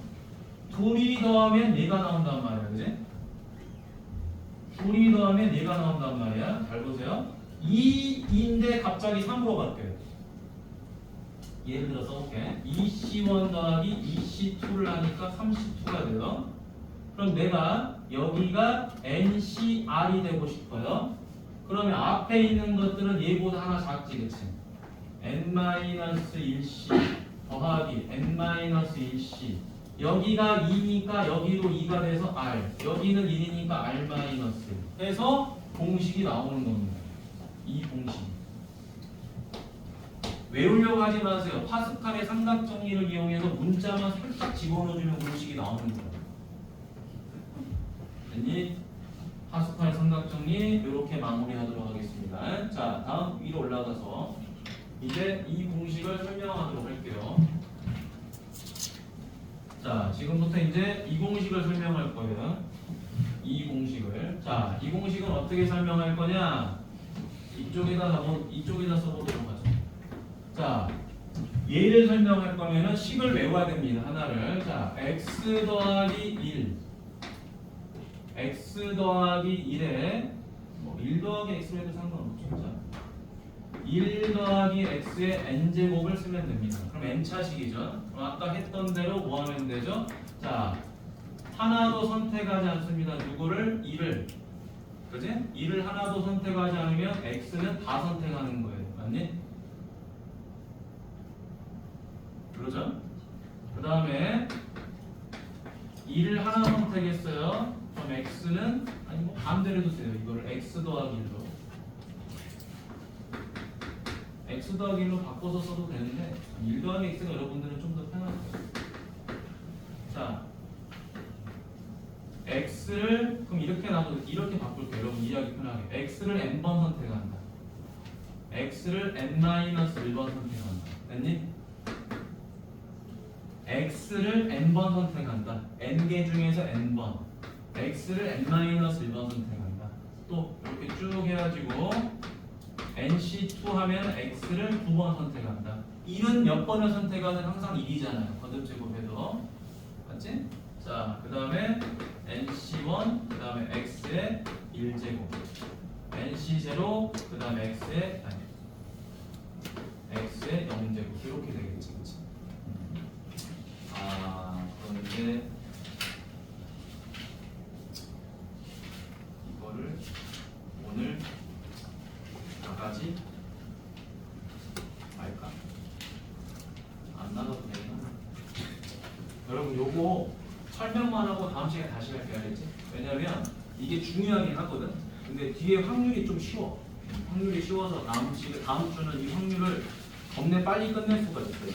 둘이 더하면 4가 나온단 말이야. 그지? 둘이 더하면 4가 나온단 말이야. 잘 보세요. 2인데 갑자기 3으로 바뀌어요. 예를 들어 써볼게. 2C1 더하기 2C2를 하니까 3C2가 돼요. 그럼 내가 여기가 NCR이 되고 싶어요. 그러면 앞에 있는 것들은 얘보다 하나 작지, 그치? N-1C 더하기 N-1C. 여기가 2니까 여기도 2가 돼서 R. 여기는 1이니까 R-. 해서 공식이 나오는 겁니다. 이 공식. 외우려고 하지 마세요. 파스칼의 삼각정리를 이용해서 문자만 살짝 집어넣어주면 공식이 나오는 거예요. 됐니? 파스칼 삼각정리 이렇게 마무리하도록 하겠습니다. 자, 다음 위로 올라가서 이제 이 공식을 설명하도록 할게요. 자, 지금부터 이제 이 공식을 설명할 거예요. 이 공식을. 자, 이 공식은 어떻게 설명할 거냐? 이쪽에다 써보도록 하죠. 자, 얘를 설명할 거면은 식을 외워야 됩니다. 하나를. 자, x 더하기 1. x 더하기 1에 뭐 1 더하기 x로 해도 상관없죠. 자, 1 더하기 x의 n제곱을 쓰면 됩니다. 그럼 n차식이죠. 그럼 아까 했던 대로 뭐 하면 되죠? 자, 하나도 선택하지 않습니다. 누구를? 2를. 그지? 2를 하나도 선택하지 않으면 x는 다 선택하는 거예요. 맞니? 그러죠? 그 다음에 2를 하나 선택했어요. 그럼 x는 아니 뭐 반대로 해주세요. 이거를 x 더하기 1로 x 더하기 1로 바꿔서 써도 되는데 1 더하기 x가 여러분들은 좀 더 편하죠. 자, x를 그럼 이렇게 놔도 이렇게 바꿀게요. 여러분 이해하기 편하게. x를 n번 선택한다. x를 n-1번 선택한다. 됐니? x를 n번 선택한다. n개 중에서 n번. x를 n-1번 선택한다. 또 이렇게 쭉 해가지고 nc2 하면 x를 2번 선택한다. 1은 몇 번을 선택하는 항상 1이잖아요. 거듭제곱해도. 맞지? 자, 그 다음에 nc1, 그 다음에 x의 1제곱. nc0, 그 다음에 x의 0제곱. 이렇게 되겠지. 그치? 그런데 이거를 오늘 나가지 말까? 안 나가도 되나? 여러분 요거 설명만 하고 다음 시간에 다시 할게. 알겠지? 왜냐면 이게 중요하긴 하거든. 근데 뒤에 확률이 좀 쉬워. 확률이 쉬워서 다음 주는 이 확률을 겁내 빨리 끝낼 수가 있어요.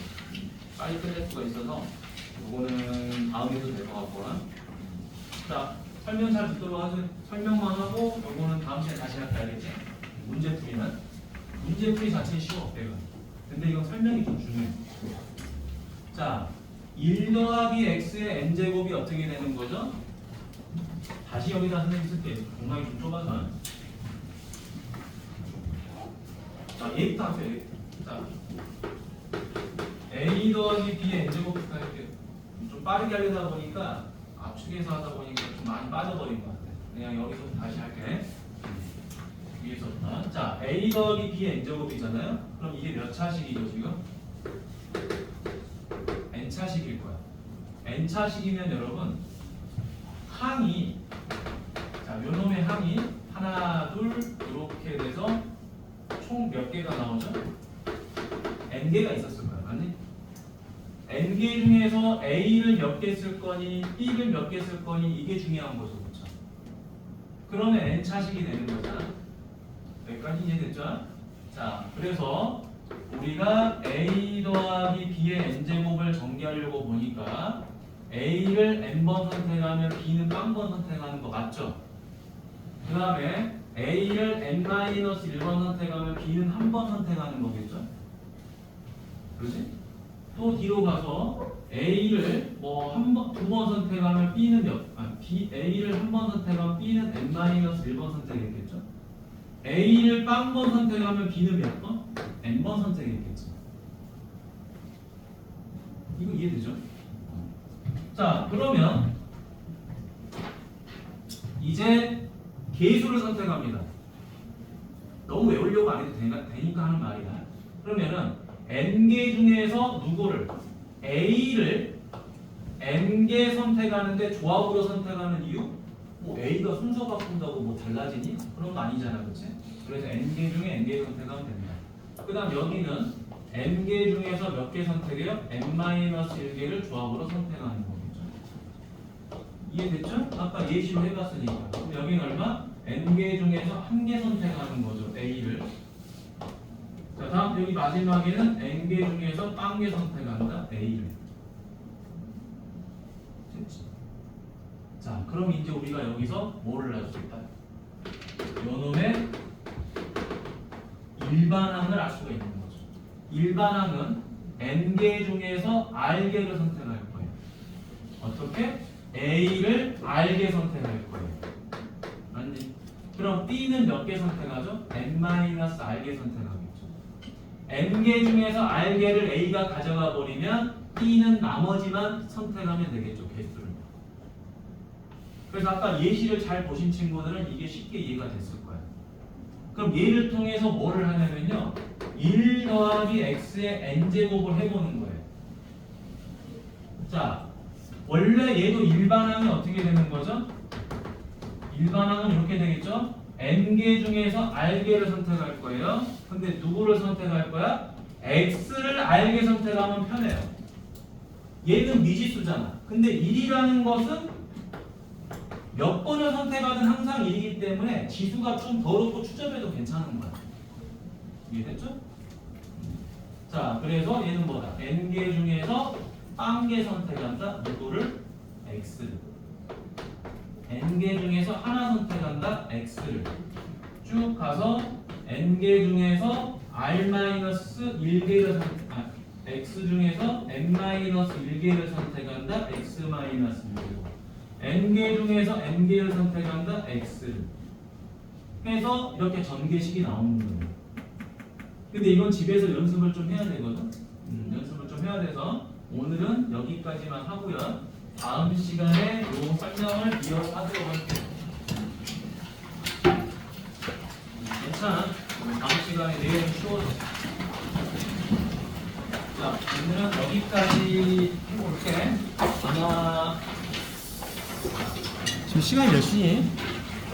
빨리 끝낼 수가 있어서 요거는 다음에 해도 될 것 같고. 자, 설명 잘 듣도록 하세요. 설명만 하고 요거는 다음 시간에 다시 할게. 알겠지? 문제풀이는 문제풀이 자체는 쉬워. 내가. 근데 이건 설명이 좀 중요해. 자, 1 더하기 x의 n제곱이 어떻게 되는 거죠? 다시 여기다 선생님 쓸게요. 공간이 좀 좁아서. 자, 얘부터 하세요. 자, a 더하기 b의 n제곱부터 할게요. 좀 빠르게 하려다 보니까 압축해서 하다 보니까 좀 많이 빠져버린 것 같아요. 그냥 여기서부터 다시 할게. 위에서부터. 자, a 더하기 b의 n제곱이잖아요. 그럼 이게 몇 차식이죠 지금? n차식일 거야. n차식이면 여러분 항이, 자, 요놈의 항이 하나, 둘 이렇게 돼서 총 몇 개가 나오죠? n개가 있었을 거야. 맞니? n개 중에서 a를 몇 개 쓸 거니 b를 몇 개 쓸 거니 이게 중요한 거죠. 그렇죠? 그러면 n차식이 되는 거잖아. 여기까지 이해됐죠? 자, 그래서 우리가 a 더하기 b의 n제곱을 전개하려고 보니까 a를 n번 선택하면 b는 빵번 선택하는 거 맞죠? 그 다음에 a를 n-1번 선택하면 b는 한 번 선택하는 거겠죠? 그렇지? 또 뒤로 가서 a를 뭐 한 번, 2번 선택하면 b는 A를 한 번 선택하면 B는 n-1번 선택했겠죠? A를 빵번 선택하면 B는 몇 번? n번 선택했겠죠. 이거 이해되죠? 자, 그러면 이제 계수를 선택합니다. 너무 외우려고 안 해도 되니까 하는 말이야. 그러면은 n개 중에서 누구를? A를 n개 선택하는데 조합으로 선택하는 이유? 뭐 A가 순서 바꾼다고 뭐 달라지니? 그런 거 아니잖아, 그렇지? 그래서 n개 중에 n개 선택하면 됩니다. 그 다음 여기는 n개 중에서 몇 개 선택해요? n-1개를 조합으로 선택하는 거겠죠. 이해됐죠? 아까 예시로 해봤으니까. 그럼 여기는 얼마? n개 중에서 한 개 선택하는 거죠, A를. 자, 다음 여기 마지막에는 n개 중에서 빵개 선택한다, A를. 됐지? 자, 그럼 이제 우리가 여기서 뭐를 알 수 있다? 요놈의 일반항을 알 수가 있는 거죠. 일반항은 n개 중에서 r개를 선택할 거예요. 어떻게? A를 r개 선택할 거예요. 맞니? 그럼 B는 몇 개 선택하죠? n-r개 선택하겠죠. n개 중에서 r개를 A가 가져가 버리면 B는 나머지만 선택하면 되겠죠, 개수를. 그래서 아까 예시를 잘 보신 친구들은 이게 쉽게 이해가 됐을 거예요. 그럼 얘를 통해서 뭐를 하냐면요, 1 더하기 x의 n제곱을 해보는 거예요. 자, 원래 얘도 일반항이 어떻게 되는 거죠? 일반항은 이렇게 되겠죠? n개 중에서 r개를 선택할 거예요. 근데 누구를 선택할 거야? x를 r개 선택하면 편해요. 얘는 미지수잖아. 근데 1이라는 것은 몇 번을 선택하든 항상 1이기 때문에 지수가 좀 더럽고 추접해도 괜찮은 거야. 이해됐죠? 자, 그래서 얘는 뭐다? n개 중에서 빵개 선택한다. 누구를? x를. n개 중에서 하나 선택한다. x를. 쭉 가서 n개 중에서 r-1개를 x 중에서 n-1개를 선택한다. x-1개고. n개 중에서 n개를 선택한다. x를. 해서 이렇게 전개식이 나오는 거예요. 근데 이건 집에서 연습을 좀 해야 되거든. 연습을 좀 해야 돼서 오늘은 여기까지만 하고요. 다음 시간에 이 설명을 이어가도록 할게요. 괜찮아. 다음 시간에 내용이 쉬워져. 자, 오늘은 여기까지 해볼게. 아마 지금 시간이 몇 시니?